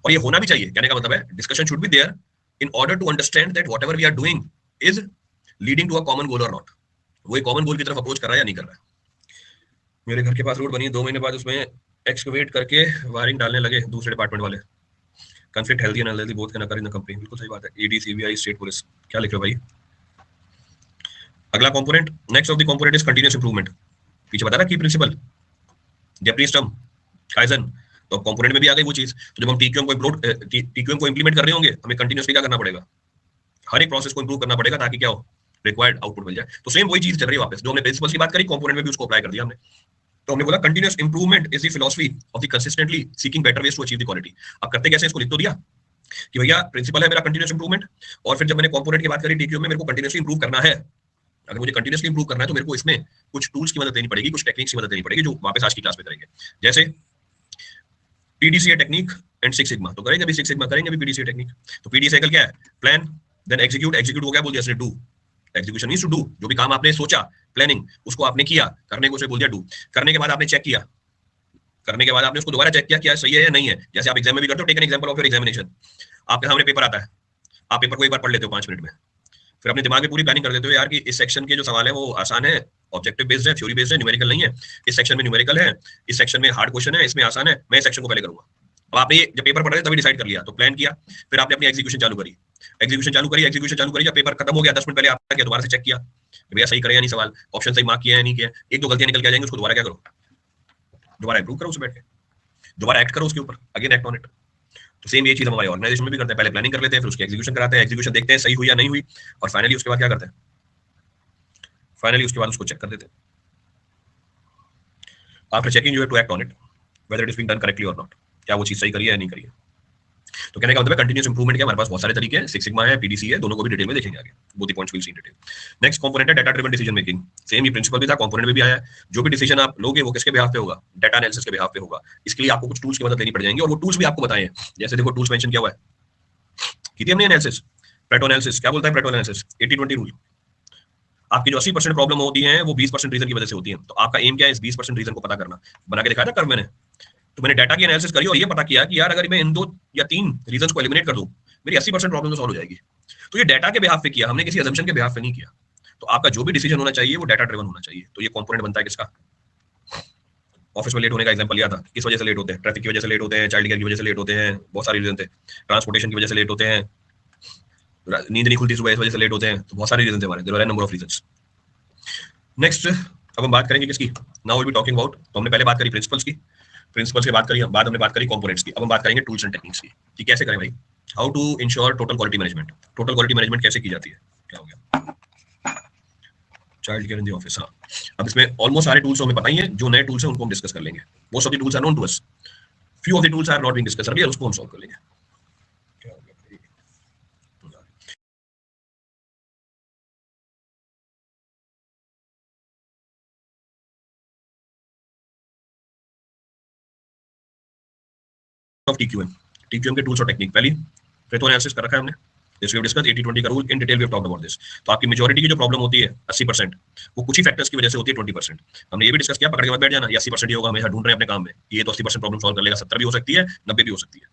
और ये होना भी चाहिए। कहने का मतलब है discussion should be there in order to understand that whatever we are doing is leading to a common goal और नॉट, वो एक कॉमन गोल की तरफ अप्रोच कर रहा है या नहीं कर रहा है। मेरे घर के पास रोड बनी, 2 महीने बाद उसमें एक्सकवेट करके वायरिंग डालने लगे दूसरे डिपार्टमेंट वाले। Conflict healthy and unhealthy both can occur in the company. बिल्कुल सही बात है। ईडी, सीबीआई, स्टेट पुलिस, क्या लिख रहे हो भाई? अगला component, next of the component is continuous improvement. पीछे बता रहा की प्रिंसिपल, जैपनीज टर्म, काइजन। तो कंपोनेंट में भी आ गई वो चीज। तो जब हम टीक्यूएम को इंप्लीमेंट कर रहे होंगे, हमें कंटीन्यूअसली क्या करना पड़ेगा? हर एक प्रोसेस को इंप्रूव करना पड़ेगा, ताकि क्या हो? रिक्वायर्ड आउटपुट मिल जाए। तो सेम वही चीज चल रही है वापस, जो हमने प्रिंसिपल्स की बात करी, कंपोनेंट में भी उसको अप्लाई कर दिया हमने। तो हमने बोला continuous improvement is the philosophy of the consistently seeking better ways to achieve the quality. अब करते कैसे? इसको लिख तो दिया कि भैया प्रिंसिपल है मेरा कंटीन्यूअस इंप्रूवमेंट, और फिर जब मैंने कंपोनेंट की बात करी टीक्यूएम में, मेरे को कंटीन्यूअसली इंप्रूव करना है। अगर मुझे कंटीन्यूअसली इंप्रूव करना है तो मेरे को इसमें कुछ टूल्स की मदद लेनी पड़ेगी, कुछ टेक्निक्स की मदद लेनी पड़ेगी, जो वापस आज की क्लास में करेंगे। जैसे PDCA technique and six sigma. तो करेंगे अभी सिक्स सिग्मा, करेंगे अभी पीडीसीए टेक्निक। तो पीडी साइकिल क्या है? Plan, then execute. एग्जीक्यूट हो गया, बोल दिया do. Execution means to do. जो भी काम आपने सोचा, प्लानिंग, उसको आपने किया, करने को उसे बोल दिया डू। करने के बाद आपने चेक किया, करने के बाद आपने उसको दोबारा चेक किया क्या सही है या नहीं है। जैसे आप एग्जाम में भी करते हो, take an example of your examination. आपके सामने पेपर आता है, आप पेपर को एक बार पढ़ लेते हो 5 मिनट में, फिर अपने दिमाग में पूरी प्लानिंग कर देते हो यार कि इस सेक्शन के जो सवाल है वो आसान है, ऑब्जेक्टिव बेस्ड है, थ्योरी बेस्ड है, न्यूमेरिकल नहीं है। इस सेक्शन में न्यूमेरिकल है, इस सेक्शन में हार्ड क्वेश्चन है, इसमें आसान है, मैं इस सेक्शन को पहले करूंगा। अब आपने जब पेपर पढ़ रहे तभी डिसाइड कर लिया, तो प्लान किया, फिर आपने अपनी एग्जीक्यूशन चालू करी, एग्जीक्यूशन चालू करी। जब पेपर खत्म हो गया, 10 मिनट पहले आपने क्या दोबारा से चेक किया भैया सही करे या नहीं, सवाल ऑप्शन सही मार्क किया या नहीं किया। एक दो गलतियां निकल के आ जाएंगी, उसको दोबारा क्या करो? दोबारा इंप्रूव करो, उसे बैठ के दोबारा एक्ट करो उसके ऊपर, अगेन एक्ट ऑन इट। तो सेम ये चीज हमारे ऑर्गेनाइजेशन में भी करते हैं, पहले प्लानिंग कर लेते हैं, फिर उसकी एग्जीक्यूशन कराते हैं, एग्जीक्यूशन देखते हैं सही हुई या नहीं हुई, और फाइनली उसके बाद क्या करते हैं? फाइनली उसके बाद उसको चेक कर देते हैं। After checking you have to act on it whether it is being done correctly और नॉट, क्या वो चीज सही करी है या नहीं करी है। तो कहने का मतलब है कंटीन्यूअस इंप्रूवमेंट के हमारे पास बहुत सारे तरीके हैं, सिक्स सिग्मा है, पीडीसी है, दोनों को भी डिटेल में देखेंगे आगे, both the points will see in detail. Next component है data driven decision making. Same ही प्रिंसिपल भी था, कंपोनेंट में भी आया है। जो भी डिसीजन आप लोगे वो किसके बिहाफ पे होगा? डाटा एनालिसिस के बिहाफ पे होगा। इसके लिए आपको कुछ टूल्स की मदद लेनी पड़ जाएंगी, और वो टूल्स भी आपको बताए हैं। जैसे देखो टूल्स मेंशन किया हुआ है, की थी हमने एनालिसिस, प्रेटो एनालिसिस। क्या बोलता है प्रेटो एनालिसिस? 80-20 रूल। आपकी जो 80% प्रॉब्लम होती है वो 20% रीजन की वजह से होती है। तो आपका एम क्या है? इस 20% रीजन को पता करना। बना के दिखाया था कर्व मैंने। तो मैंने डाटा की एनालिसिस करी और ये पता किया कि यार अगर मैं इन 2 या 3 रीजंस को एलिमिनेट कर दूं, मेरी 80% प्रॉब्लम तो सॉल्व हो जाएगी। तो ये डाटा के बिहाफ पे किया हमने, किसी अजम्पशन के बिहाफ पे नहीं किया। तो आपका जो भी डिसीजन होना चाहिए वो डाटा ड्रिवन होना चाहिए। तो ये कंपोनेंट बनता है किसका? ऑफिस में लेट होने का एग्जांपल लिया था, किस वजह से लेट होते हैं? ट्रैफिक की वजह से लेट होते हैं, चाइल्ड केयर की वजह से लेट होते हैं, बहुत सारे रीजन थे। ट्रांसपोर्टेशन की वजह से लेट होते हैं, नींद नहीं खुलती सुबह इस वजह से लेट होते हैं। तो बहुत सारे रीजन थे हमारे, there are number of reasons. Next अब हम बात करेंगे किसकी? Now will be talking about, तो हमने पहले बात करी प्रिंसिपल्स की, प्रिंसिपल्स की बात करी, बाद हमने बात करी कंपोनेंट्स की। अब हम बात करेंगे टूल्स एंड टेक्निक्स की, कि कैसे करें भाई, how to ensure total quality management. Total quality management कैसे की जाती है? क्या हो गया? Child care in the office. हाँ, अब इसमें ऑलमोस्ट सारे टूल्स हमें पता ही है, जो नए टूल्स हैं उनको हम डिस्कस कर लेंगे। Most of the tools are known to us, few of the tools are not being discussed, अभी उसको हम सॉल्व कर लेंगे। ऑफ टीक्यूएम, टीक्यूएम के टूल्स और टेक्निक, पहली फेथो एनालिसिस कर रखा है हमने, दिस वी हैव डिस्कस्ड 80-20 का rule in detail, we have talked about this. तो आपकी मेजॉरिटी की जो प्रॉब्लम होती है 80%, वो कुछ ही फैक्टर्स की वजह से होती है 20%। हमने ये भी डिस्कस किया, पकड़ के मत बैठ जाना ये 80% ही होगा, हमेशा ढूंढ रहे हैं अपने काम में, ये तो 80% प्रॉब्लम सॉल्व कर लेगा, 70 भी हो सकती है, 90 भी हो सकती है।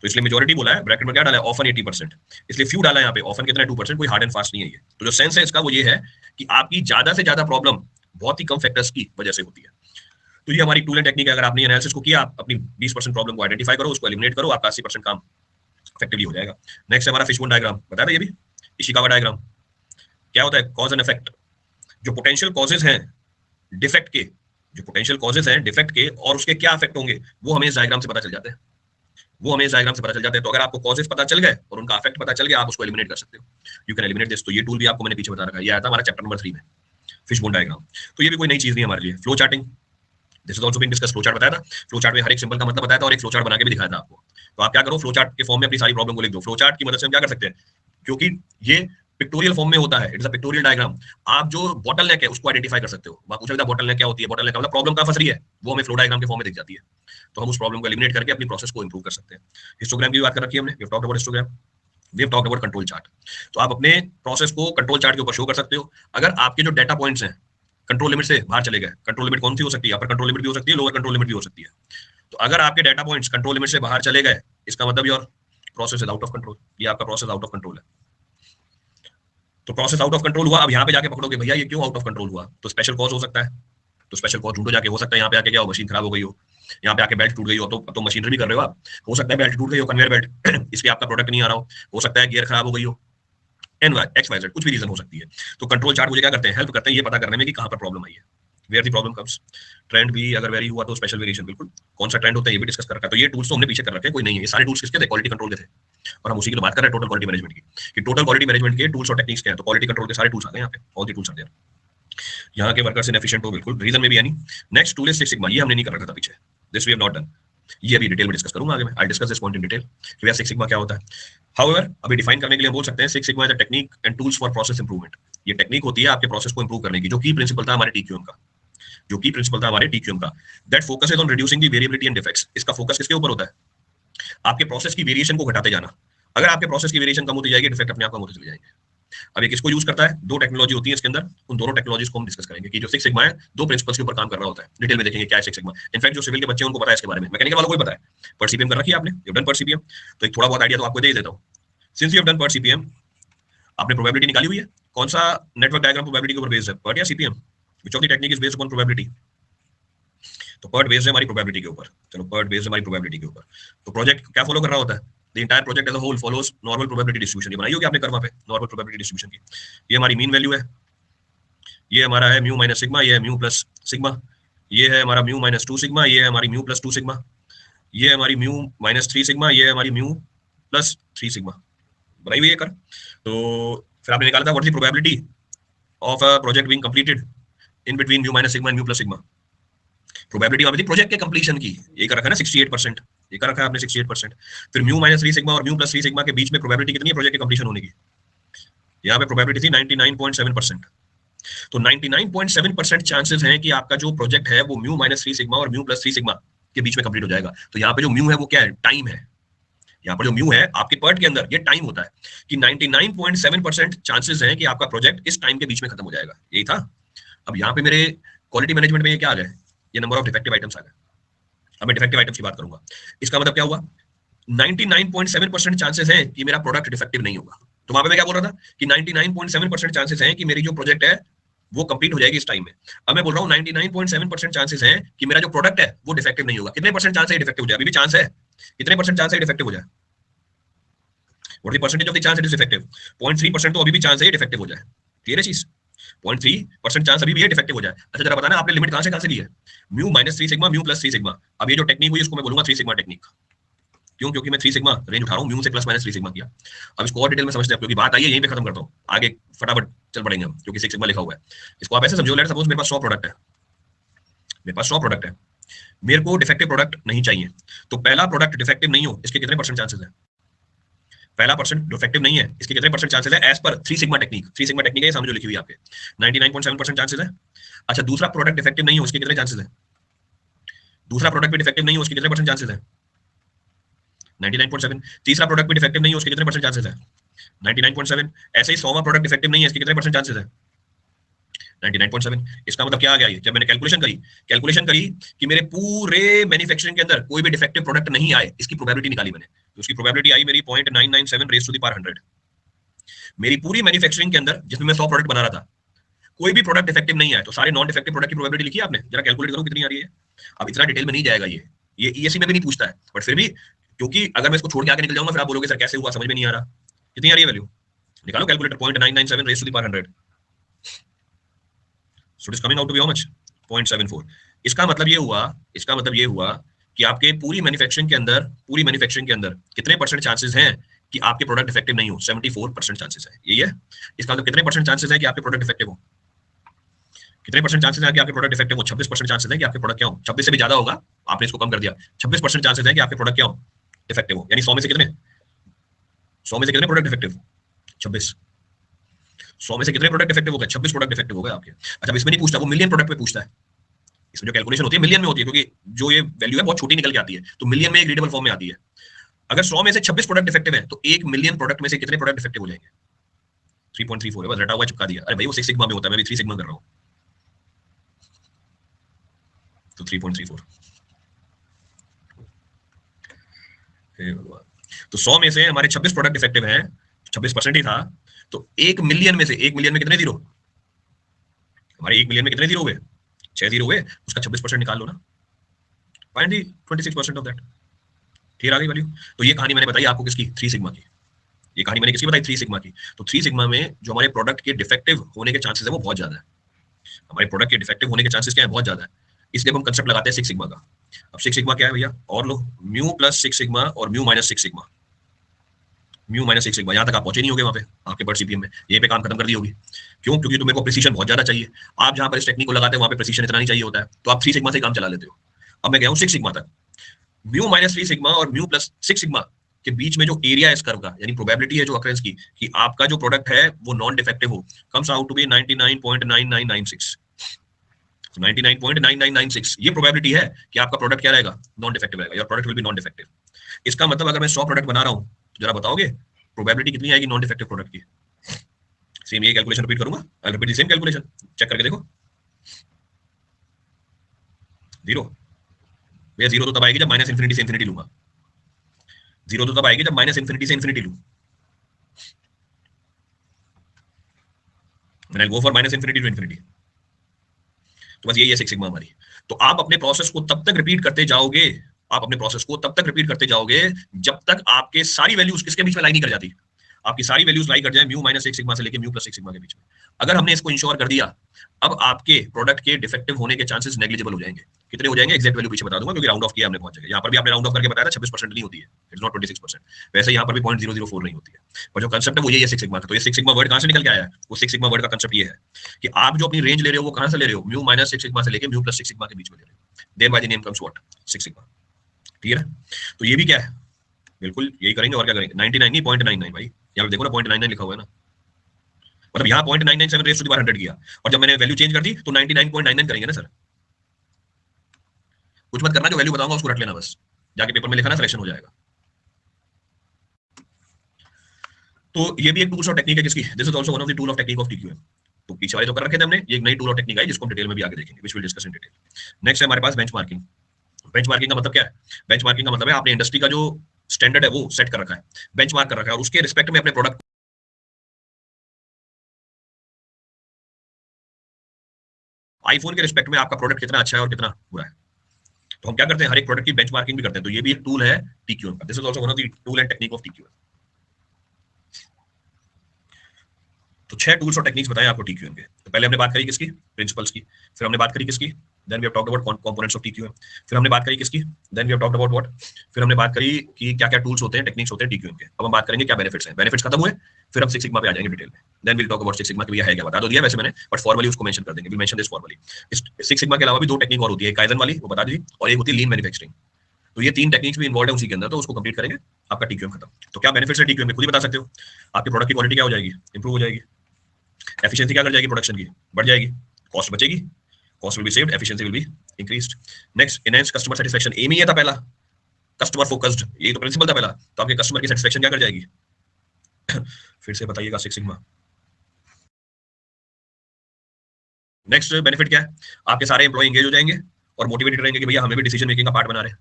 तो इसलिए मेजॉरिटी बोला है, ब्रैकेट में क्या डाला है, ऑफन 80%, इसलिए फ्यू डाला है यहाँ पे, ऑफन कितना है 2%, कोई हार्ड एंड फास्ट नहीं है ये। तो जो सेंस है इसका वो ये है कि आपकी ज्यादा से ज्यादा प्रॉब्लम बहुत ही कम फैक्टर्स की वजह से होती है। तो ये हमारी टूल एंड टेक्निक है, अगर आपने एनालिसिस को किया, आप अपनी 20% प्रॉब्लम को आइडेंटिफाई करो, उसको एलिमिनेट करो, आपका 80% काम इफेक्टिवली हो जाएगा। नेक्स्ट हमारा फिशबोन डायग्राम, बताया था ये भी, इशिकावा डायग्राम। क्या होता है, कॉज एंड इफेक्ट, जो पोटेंशियल कॉजेज हैं डिफेक्ट के, जो पोटेंशियल कॉजेज हैं डिफेक्ट के और उसके क्या इफेक्ट होंगे, वो हमें इस डायग्राम से पता चल जाते हैं, वो हमें इस डायग्राम से पता चल जाते हैं। तो अगर आपको कॉजेज पता चल गए और उनका इफेक्ट पता चल गया, आप उसको एलिमिनेट कर सकते हो, यू कैन एलिमिनेट दिस। तो ये टूल भी आपको मैंने पीछे बता रखा है, ये आया था हमारा चैप्टर नंबर 3 में, फिशबोन डायग्राम। तो ये भी कोई नई चीज नहीं है हमारे लिए। Flow charting, this is also being discuss, flow chart बताया था, फ्लो चार्ट में हर एक सिंबल का मतलब बताया था और एक फ्लो चार्ट बना के भी दिखाया था आपको। तो आप क्या करो, फ्लो चार्ट के फॉर्म में अपनी सारी प्रॉब्लम को लिख दो। फ्लो चार्ट की मदद से हम क्या कर सकते हैं, क्योंकि ये पिक्टोरियल फॉर्म में होता है, इट्स अ पिक्टोरियल डायग्राम, आप जो बॉटल नेक है उसको आइडेंटिफाई कर सकते हो। वहां पूछा था बॉटल नेक क्या होती है, बॉटल नेक का मतलब प्रॉब्लम कहां फंस रही है, वो हमें फ्लो डायग्राम के फॉर्म में दिख जाती है। तो हम उस प्रॉब्लम को एलिमिनेट करके अपनी प्रोसेस को इंप्रूव कर सकते हैं। हिस्टोग्राम की बात कर रखी है हमने, we have talked about histogram, we have talked about control chart. तो आप अपने प्रोसेस को कंट्रोल चार्ट के ऊपर शो कर सकते हो। अगर आपके जो डेटा पॉइंट्स हैं कंट्रोल लिमिट से बाहर चले गए, कंट्रोल लिमिट कौन सी हो सकती है, अपर कंट्रोल लिमिट भी हो सकती है, लोअर कंट्रोल लिमिट भी हो सकती है। तो अगर आपके डेटा पॉइंट्स कंट्रोल लिमिट से बाहर चले गए, इसका मतलब your process is out of control, ये आपका प्रोसेस आउट ऑफ कंट्रोल है। तो प्रोसेस आउट ऑफ कंट्रोल हुआ, अब यहाँ पे जाके पकड़ोगे भैया ये क्यों आउट ऑफ कंट्रोल हुआ, तो स्पेशल कॉज हो सकता है। तो स्पेशल कॉज ढूंढो जाके, हो सकता है यहाँ पे आके क्या हो, मशीन खराब हो गई हो, यहाँ पे आके बेल्ट टूट गई हो, तो मशीनरी भी कर रहे हो आप, हो सकता है बेल्ट टूट गई हो, कन्वेयर बेल्ट इसलिए आपका प्रोडक्ट नहीं आ रहा हो सकता है गियर खराब हो गई हो, N Y X Y Z कुछ भी रीजन हो सकती है। तो कंट्रोल चार्ट मुझे क्या करते हैं, हेल्प करते हैं ये पता करने में कि कहाँ पर प्रॉब्लम आई है, where the problem comes. Trend भी अगर वेरी हुआ तो स्पेशल वेरिएशन, बिल्कुल कौन सा ट्रेंड होता है ये भी डिस्कस कर रखा है। तो ये टूल्स तो हमने पीछे कर रखे हैं, कोई नहीं है, ये सारे टूल्स किसके थे, क्वालिटी कंट्रोल के थे, और हम उसी की बात कर रहे हैं टोटल क्वालिटी मैनेजमेंट की, कि टोटल क्वालिटी मैनेजमेंट के टूल्स और टेक्निक्स क्या है। तो क्वालिटी कंट्रोल के सारे टूल्स आ गए यहाँ पे, all the tools are there. यहाँ के वर्कर्स इनएफिशिएंट हो, बिल्कुल रीजन में भी यानी। Next tool is six sigma, ये हमने नहीं कर रखा था पीछे, this we have not done, ये अभी डिटेल में डिस्कस करूंगा आगे मैं, I discuss this point in detail कि भैया सिक्स सिग्मा क्या होता है। हाउएवर अभी डिफाइन करने के लिए हम बोल सकते हैं six sigma is a technique and tools for process improvement. ये टेक्निक होती है आपके प्रोसेस को इंप्रूव करने की, जो की प्रिंसिपल था हमारे टीक्यूएम का, जो की प्रिंसिपल था हमारे टीक्यूएम का, that focuses on reducing the variability and defects. इसका फोकस किसके ऊपर होता है, आपके प्रोसेस की वेरिएशन को घटाते जाना। अगर आपके प्रोसेस की वेरिएशन कम होती जाएगी, डिफेक्ट अपने आप कम होते चले जाएंगे। अब ये किसको यूज करता है, दो टेक्नोलॉजी होती है इसके अंदर, उन दोनों टेक्नोलॉजीज को हम डिस्कस करेंगे कि जो सिक्स सिग्मा है दो प्रिंसिपल्स के ऊपर काम कर रहा होता है, डिटेल में देखेंगे क्या है सिक्स सिग्मा। इनफैक्ट जो सिविल के बच्चे हैं उनको पता है इसके बारे में, मैकेनिकल वालों को भी पता है। पर्ट सीपीएम कर रखी है आपने, यू डन पर्ट सीपीएम, तो एक थोड़ा बहुत आइडिया तो आपको दे ही देता हूं। Since you have done PERT CPM, आपने प्रोबेबिलिटी निकाली हुई है, कौन सा नेटवर्क डायग्राम प्रोबेबिलिटी के ऊपर बेस्ड है, पर्ट या CPM, which of the technique is based upon probability. तो पर्ट बेस्ड है हमारी प्रोबेबिलिटी के ऊपर, चलो पर्ट बेस्ड है हमारी प्रोबेबिलिटी के ऊपर। तो प्रोजेक्ट क्या फॉलो कर रहा होता है, the entire project as a whole follows normal probability distribution. ये बनाई होगी आपने कर्व पे, नॉर्मल प्रोबेबिलिटी डिस्ट्रीब्यूशन की। ये हमारी मीन वैल्यू है, ये हमारा है म्यू माइनस सिग्मा, ये है म्यू प्लस सिग्मा, ये है हमारा म्यू माइनस 2 सिग्मा, ये है हमारी म्यू प्लस 2 सिग्मा, ये है हमारी म्यू माइनस 3 सिग्मा, ये है हमारी म्यू प्लस 3 सिग्मा, बनाई हुई है कर। तो फिर आपने निकाला था what is the probability of a project being completed in between mu minus sigma and mu plus sigma. Probability वहां पे थी प्रोजेक्ट के कंप्लीशन की, ये कर रखा है ना 68%, ये कर रखा है आपने 68%। फिर म्यू माइनस 3 सिग्मा और म्यू प्लस 3 सिग्मा के बीच में प्रोबेबिलिटी कितनी है प्रोजेक्ट के कंप्लीशन होने की, यहाँ पे प्रोबेबिलिटी थी 99.7%। तो 99.7% चांसेस हैं कि आपका जो प्रोजेक्ट है वो म्यू माइनस 3 सिग्मा और म्यू प्लस 3 सिग्मा के बीच में कंप्लीट हो जाएगा। तो यहाँ पे जो म्यू है वो क्या है, टाइम है। यहाँ पर जो म्यू है आपके पर्ट के अंदर ये टाइम होता है कि 99.7% चांसेस हैं कि आपका प्रोजेक्ट इस टाइम के बीच में खत्म हो जाएगा, यही था। अब यहाँ पे मेरे क्वालिटी मैनेजमेंट में ये क्या आ गया, ये नंबर ऑफ डिफेक्टिव आइटम्स आ गए। अब मैं डिफेक्टिव आइटम्स की बात करूंगा, इसका मतलब क्या हुआ, 99.7% चांसेस हैं कि मेरा प्रोडक्ट डिफेक्टिव नहीं होगा। तो वहां पे मैं क्या बोल रहा था कि 99.7% चांसेस हैं कि मेरी जो प्रोजेक्ट है वो कंप्लीट हो जाएगी इस टाइम में। अब मैं बोल रहा हूँ 99.7% चांसेस हैं कि मेरा जो प्रोडक्ट है वो डिफेक्टिव नहीं होगा। कितने परसेंट चांस है डिफेक्टिव हो जाए, अभी भी चांस है, कितने परसेंट चांस है डिफेक्टिव हो जाए, what is the percentage of the chance it is defective, 0.3% तो अभी भी चांस है डिफेक्टिव हो जाए। क्लियर है चीज, 0.3% चांस अभी भी है डिफेक्टिव हो जाए। अच्छा जरा बताना आपने लिमिट कहां से ली है, mu minus 3 sigma mu plus 3 sigma. अब ये जो टेक्निक हुई इसको मैं बोलूंगा 3 सिग्मा टेक्निक। क्यों, क्योंकि मैं 3 सिग्मा रेंज उठा रहा हूं, म्यू से प्लस माइनस 3 सिग्मा किया। अब इसको और डिटेल में समझते हैं, क्योंकि बात आई है यहीं पे खत्म करता हूं, आगे फटाफट चल पड़ेंगे हम, क्योंकि 6 सिग्मा लिखा हुआ है। इसको आप ऐसे समझो, लेट्स सपोज मेरे पास 100 प्रोडक्ट है, मेरे पास 100 प्रोडक्ट है, मेरे को डिफेक्टिव प्रोडक्ट नहीं चाहिए, तो पहला प्रोडक्ट डिफेक्टिव नहीं हो इसके कितने परसेंट चांसेस है? पहला परसेंट डिफेक्टिव नहीं है इसके कितने परसेंट चांसेस है as per three sigma technique? Three sigma technique है सामने जो लिखी हुई है आपके, 99.7% चांसेस है। अच्छा, दूसरा प्रोडक्ट डिफेक्टिव नहीं हो उसके कितने चांसेस है? दूसरा प्रोडक्ट भी डिफेक्टिव नहीं हो उसके कितने परसेंट चांसेस है? 99.7। तीसरा प्रोडक्ट भी डिफेक्टिव नहीं हो उसके कितने परसेंट चांसेस है? 99.7। ऐसे ही 100वां प्रोडक्ट डिफेक्टिव नहीं है इसके कितने परसेंट चांसेस है? 99.7। इसका मतलब क्या आ गया? ये जब मैंने कैलकुलेशन करी कि मेरे पूरे मैन्युफैक्चरिंग के अंदर कोई भी डिफेक्टिव प्रोडक्ट नहीं आए, इसकी प्रोबेबिलिटी निकाली मैंने, तो उसकी प्रोबेबिलिटी आई मेरी 0.997 रेज़ टू द पावर 100। मेरी पूरी मैन्युफैक्चरिंग के अंदर जिसमें मैं 100 प्रोडक्ट बना रहा था, कोई भी प्रोडक्ट डिफेक्टिव नहीं आया, तो सारे नॉन डिफेक्टिव प्रोडक्ट की प्रोबेबिलिटी लिखी है आपने? जरा कैलकुलेट करो कितनी आ रही है। अब इतना डिटेल में नहीं जाएगा ये ईएससी में भी नहीं पूछता है, बट फिर भी क्योंकि अगर मैं इसको छोड़ के आगे निकल जाऊंगा फिर आप बोलोगे सर कैसे हुआ, समझ में नहीं आ रहा। कितनी आ रही है वैल्यू? निकालो calculator, 0.997 raise to the power 100। So it is coming out to be how much? 0.74। इसका मतलब ये हुआ कि आपके पूरी मैन्युफैक्चरिंग के अंदर कितने परसेंट चांसेस हैं कि आपके प्रोडक्ट डिफेक्टिव नहीं हो? 74% चांसेस है। यही है इसका मतलब। कितने परसेंट चांसेस है कि आपके प्रोडक्ट डिफेक्टिव हो? कितने परसेंट चांसेस है कि आपके प्रोडक्ट डिफेक्टिव हो? 26% चांसेस है कि आपके प्रोडक्ट क्या हो? 26 से भी ज्यादा होगा, आपने इसको कम कर दिया। 26% चांसेस है कि आपके प्रोडक्ट क्या हो? डिफेक्टिव हो। यानी 100 में से कितने? 100 में से कितने प्रोडक्ट डिफेक्टिव? 26। 100 में से कितने प्रोडक्ट डिफेक्टिव हो गए? 26 प्रोडक्ट डिफेक्टिव हो गए आपके। अच्छा, इसमें नहीं पूछता, वो मिलियन प्रोडक्ट पे पूछता है। इसमें जो कैलकुलेशन होती है मिलियन में होती है, क्योंकि जो ये वैल्यू है बहुत छोटी निकल के आती है, तो मिलियन में एक रीडेबल फॉर्म में आती है। अगर 100 में से 26 प्रोडक्ट डिफेक्टिव है तो 1 मिलियन प्रोडक्ट में से कितने प्रोडक्ट डिफेक्टिव हो जाएंगे? 3.34 है, बस रटा हुआ चिपका दिया। अरे भाई वो 6 सिग्मा में होता है, मैं भी 3 सिग्मा कर रहा हूं, तो 3.34। तो 100 में से हमारे 26 प्रोडक्ट डिफेक्टिव हैं, 26% ही था, तो 1 मिलियन में से, 1 मिलियन में कितने जीरो? हमारे 1 मिलियन में कितने जीरो हुए? 6 जीरो हुए, उसका 26% निकाल लो ना, फाइंड दी 26% ऑफ दैट। ठीक आ गई वैल्यू? तो ये कहानी मैंने बताई आपको किसकी? 3 सिग्मा की। ये कहानी मैंने किसकी बताई? 3 सिग्मा की। तो 3 सिग्मा में जो हमारे प्रोडक्ट के डिफेक्टिव होने के चांसेस है वो बहुत ज्यादा है। हमारे प्रोडक्ट के डिफेक्टिव होने के चांसेस क्या है? बहुत ज्यादा है। इसलिए हम कंसेप्ट लगाते हैं 6 सिग्मा का। अब 6 सिग्मा क्या है भैया? और लो, म्यू प्लस 6 सिग्मा और mu minus 6 sigma. Mu minus 6 sigma, यहां तक आप पहुंचे नहीं होगे वहां पे आपके बर्ड सीपीएम में, यहीं पे काम खत्म कर दी होगी। क्यों? क्योंकि तुम्हें को प्रिसीजन बहुत ज्यादा चाहिए। आप जहां पर इस टेक्निक को लगाते हैं वहां पे प्रिसीजन इतना नहीं चाहिए होता है, तो आप 3 सिग्मा से काम चला लेते हो। अब मैं गया हूं 6 सिग्मा तक। म्यू माइनस 3 सिग्मा और म्यू प्लस 6 सिग्मा के बीच में जो एरिया है इस कर्व का, यानी प्रोबेबिलिटी है जो अकरेंस की कि आपका जो प्रोडक्ट है वो नॉन डिफेक्टिव हो, कम्स आउट टू बी 99.9996। 99.9996 ये प्रोबेबिलिटी है कि आपका प्रोडक्ट क्या रहेगा? नॉन डिफेक्टिव रहेगा। Your product will B non defective. इसका मतलब अगर मैं 100 प्रोडक्ट बना रहा हूं तो जरा बताओगे प्रोबेबिलिटी कितनी आएगी नॉन डिफेक्टिव प्रोडक्ट की? सेम ये कैलकुलेशन रिपीट करूंगा, I repeat the same calculation, check करके देखो। जीरो। भैया जीरो तो तब आएगी जब माइनस इंफिनिटी से इंफिनिटी लूंगा। जीरो तो तब आएगी जब माइनस इंफिनिटी से इंफिनिटी लूं। When I go for minus infinity to infinity. तो बस यही है 6 सिग्मा हमारी। तो आप अपने प्रोसेस को तब तक रिपीट करते जाओगे, आप अपने प्रोसेस को तब तक रिपीट करते जाओगे जब तक आपके सारी वैल्यूज किसके बीच में लाई नहीं कर जाती। आपकी सारी वैल्यूज लाई कर जाए म्यू माइनस 6 सिग्मा से लेके म्यू प्लस 6 सिग्मा के बीच में। अगर हमने इसको इंश्योर कर दिया, अब आपके प्रोडक्ट के डिफेक्टिव होने के चांसेस नेग्लिजिबल हो जाएंगे। कितने हो जाएंगे? एग्जैक्ट वैल्यू पीछे बता दूंगा, क्योंकि राउंड ऑफ किया हमने बहुत जगह। यहाँ पर भी आपने राउंड ऑफ करके बताया था 26% नहीं होती है, इट्स नॉट 26%। वैसे यहाँ पर भी 0.004 नहीं होती है, पर जो कंसेप्ट है वो यही है 6 सिग्मा का। तो ये 6 सिग्मा वर्ड कहाँ से निकल के आया है? वो 6 सिग्मा वर्ड का कंसेप्ट ये है कि आप जो अपनी रेंज ले रहे हो वो कहाँ से ले रहे हो? म्यू माइनस 6 सिग्मा से लेके म्यू प्लस 6 सिग्मा के बीच में ले रहे हो। Then by the name comes what? 6 sigma. ठीक है? तो ये भी क्या है? बिल्कुल यही करेंगे, और क्या करेंगे? 99 नहीं, 0.99 भाई। यहाँ पे देखो ना 0.99 लिखा हुआ है ना, मतलब यहाँ 0.997 रेज़ टू द पावर 100 किया, और जब मैंने वैल्यू चेंज कर दी तो 99.99 करेंगे ना सर। कुछ मत करना, जो वैल्यू बताऊंगा उसको रट लेना बस, जाके पेपर में लिखा ना, सिलेक्शन हो जाएगा। तो ये भी एक टूल्स और टेक्निक है जिसकी, this is also one of the tool of technique of TQM. तो पीछे वाले तो कर रखे थे हमने, ये एक नई टूल और टेक्निक आई जिसको हम डिटेल में भी आगे देखेंगे, which will discuss in detail. Next है हमारे पास बेंचमार्किंग। बेंचमार्किंग का मतलब क्या है? बेंचमार्किंग का मतलब है आपने इंडस्ट्री का जो स्टैंडर्ड है वो सेट कर रखा है, बेंचमार्क कर रखा है, और उसके रिस्पेक्ट में अपने प्रोडक्ट, आईफोन के रिस्पेक्ट में आपका प्रोडक्ट कितना अच्छा है और कितना बुरा है। तो हम क्या करते हैं? हर एक प्रोडक्ट की बेंचमार्किंग भी करते हैं। तो ये भी एक टूल है टीक्यूएम का। This is also one of the tool and technique of TQM. तो 6 टूल्स और टेक्निक्स बताए आपको टीक्यूएम के। तो पहले हमने बात करी किसकी? प्रिंसिपल्स की। फिर हमने बात करी किसकी? Then we have talked about components of TQM. फिर हमने बात करी किसकी, then we have talked about what, फिर हमने बात करी कि क्या क्या टूल्स होते हैं, टेक्निक्स होते हैं टीक्यूएम के। अब हम बात करेंगे क्या बेनिफिट्स हैं। बेनिफिट्स खत्म हुए, फिर हम सिक्स सिग्मा पे आ जाएंगे डिटेल में। Then will talk about six sigma, कि भैया है क्या, बता दो दिया वैसे मैंने, बट फॉर्मली उसको मेंशन कर देंगे, विल मेंशन दिस फॉर्मली। इस सिक्स सिग्मा के अलावा भी दो टेक्निक और होती है, काइजन वाली वो बता दीजिए, और एक होती है लीन मैन्युफैक्चरिंग। तो ये तीन टेक्निक्स भी इन्वॉल्व है उसी के अंदर, तो उसको कंप्लीट करेंगे, आपका टीक्यूएम खत्म। तो क्या बेनिफिट्स है टीक्यूएम में, खुद ही बता सकते हो। आपके प्रोडक्ट की क्वालिटी क्या हो जाएगी, इंप्रूव हो जाएगी। एफिशिएंसी क्या कर जाएगी, प्रोडक्शन की बढ़ जाएगी। कॉस्ट बचेगी, cost will be saved, efficiency will be increased. Next, enhance customer satisfaction, एम ही ये था पहला, कस्टमर फोकस्ड, ये तो प्रिंसिपल था पहला। तो आपके कस्टमर की सेटिस्फैक्शन क्या कर जाएगी फिर से बताइएगा सिक्स सिग्मा। नेक्स्ट बेनिफिट क्या है, आपके सारे एम्प्लॉय एंगेज हो जाएंगे और मोटिवेटेड रहेंगे कि भैया हमें भी डिसीजन मेकिंग का पार्ट बना रहे हैं।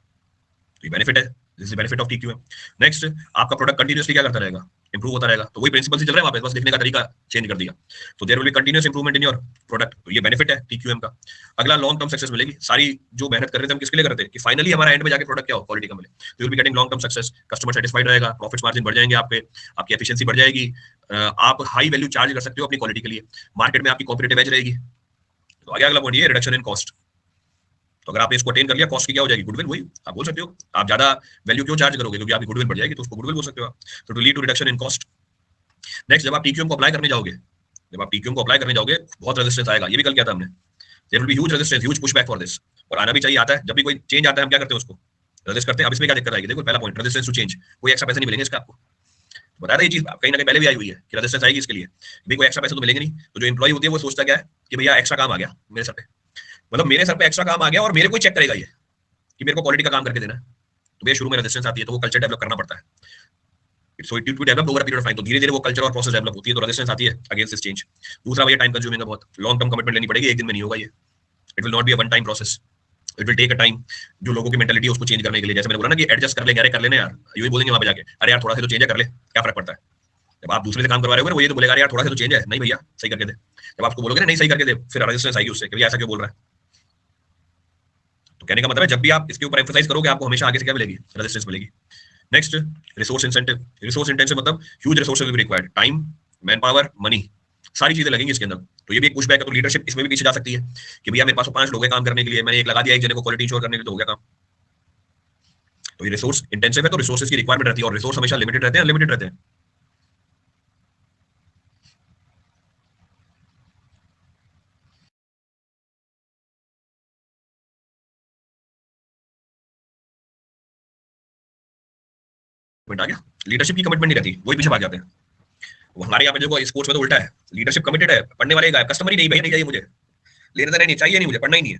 तो ये बेनिफिट है, this is benefit of TQM. Next, आपका प्रोडक्ट कंटीन्यूअसली क्या करता रहेगा, इंप्रूव होता रहेगा। तो वही प्रिंसिपल से चल रहा है वहां पे, बस लिखने का तरीका चेंज कर दिया। तो there will be continuous improvement in your product, तो ये बेनिफिट है टीक्यूएम का। अगला, लॉन्ग टर्म सक्सेस मिलेगी। सारी जो मेहनत कर रहे थे हम किसके लिए करते हैं, कि फाइनली हमारा एंड में जाके प्रोडक्ट क्या हो, क्वालिटी का मिले। तो you will be getting long term success, customer satisfied रहेगा, प्रॉफिट मार्जिन बढ़ जाएंगे आपके, आपकी एफिशिएंसी बढ़ जाएगी, आप हाई वैल्यू चार्ज कर सकते हो अपनी क्वालिटी के लिए, मार्केट में आपकी कॉम्पिटिटिव एज रहेगी। तो आगे अगला पॉइंट ये रिडक्शन इन कॉस्ट। तो अगर आपने इसको अटेन कर लिया, कॉस्ट की क्या हो जाएगी, गुडविल। वही आप बोल सकते हो, आप ज्यादा वैल्यू क्यों चार्ज करोगे, क्योंकि आपकी गुडविल बढ़ जाएगी, तो उसको गुडविल बोल सकते हो आप। तो to lead to reduction in cost. Next, जब आप टीक्यूएम को अप्लाई करने जाओगे, जब आप टीक्यूएम को अप्लाई करने जाओगे, बहुत रेजिस्टेंस आएगा। ये भी कल किया था हमने, there will be huge resistance, huge pushback for this. और आना भी चाहिए, आता है। जब भी कोई चेंज आता है हम क्या करते हैं, उसको रेजिस्ट करते हैं। अब इसमें क्या दिक्कत आएगी, देखो पहला पॉइंट, रेजिस्टेंस टू चेंज, कोई एक्स्ट्रा पैसे नहीं मिलेंगे इसका आपको। बता रहा है ये चीज कहीं ना कहीं पहले भी आई हुई है कि रेजिस्टेंस आएगी इसके लिए, भाई कोई एक्स्ट्रा पैसे तो मिलेंगे नहीं। तो जो एम्प्लॉय होती है वो सोचता क्या है कि भैया एक्स्ट्रा काम आ गया मेरे सर पे, मतलब मेरे सर पे एक्स्ट्रा काम आ गया और मेरे को चेक करेगा ये कि मेरे को क्वालिटी का काम करके देना है। तो भैया शुरू में रेजिस्टेंस आती है, तो वो कल्चर डेवलप करना पड़ता है। So it to develop over a period of time. तो धीरे धीरे वो कल्चर और प्रोसेस डेवलप होती है, तो रेजिस्टेंस आती है अगेंस्ट दिस चेंज। दूसरा भैया टाइम कंज्यूमिंग है बहुत, लॉन्ग टर्म कमिटमेंट लेनी पड़ेगी, एक दिन में नहीं होगा ये। It will not be a one time process, it will take a time. जो लोगों की मेंटालिटी है उसको चेंज करने के लिए, जैसे मैंने बोला ना कि एडजस्ट कर लेंगे, अरे कर लेना यार, यही बोलेंगे वहां पे जाके, अरे यार थोड़ा सा तो चेंज है, कर ले, क्या फर्क पड़ता है। जब आप दूसरे से काम करवा रहे हो वो ये तो बोलेगा अरे यार थोड़ा सा तो चेंज है, नहीं भैया सही करके दे। जब आपको बोलोगे ना नहीं सही करके दे, फिर रेजिस्टेंस आएगी उससे कि भैया ऐसा क्यों बोल रहा है। तो कहने का मतलब है, जब भी आप इसके ऊपर एम्फसाइज करोगे, आपको हमेशा आगे से क्या मिलेगी, रेजिस्टेंस मिलेगी। Next, resource incentive. Resource intensive मतलब huge resources will be required, time, man power, money, सारी चीजें लगेंगी इसके अंदर। तो ये भी एक पुशबैक है। तो लीडरशिप इसमें भी पीछे जा सकती है कि भैया मेरे पास 5 लोग हैं काम करने के लिए, मैंने एक लगा दिया, एक जने को क्वालिटी इंश्योर करने के लिए, तो हो गया काम। तो ये रिसोर्स इंटेंसिव है, तो रिसोर्सेज की रिक्वायरमेंट रहती है, और रिसोर्स हमेशा लिमिटेड रहते हैं, अनलिमिटेड रहते हैं। पॉइंट आ गया, लीडरशिप की कमिटमेंट नहीं रहती, वही पीछे भाग जाते हैं। वो हमारे यहाँ पे देखो स्पोर्ट्स में तो उल्टा है, लीडरशिप कमिटेड है, पढ़ने वाले गायब, कस्टमर ही नहीं, भाई नहीं चाहिए मुझे, लेने देना नहीं चाहिए, नहीं मुझे पढ़ना ही नहीं है।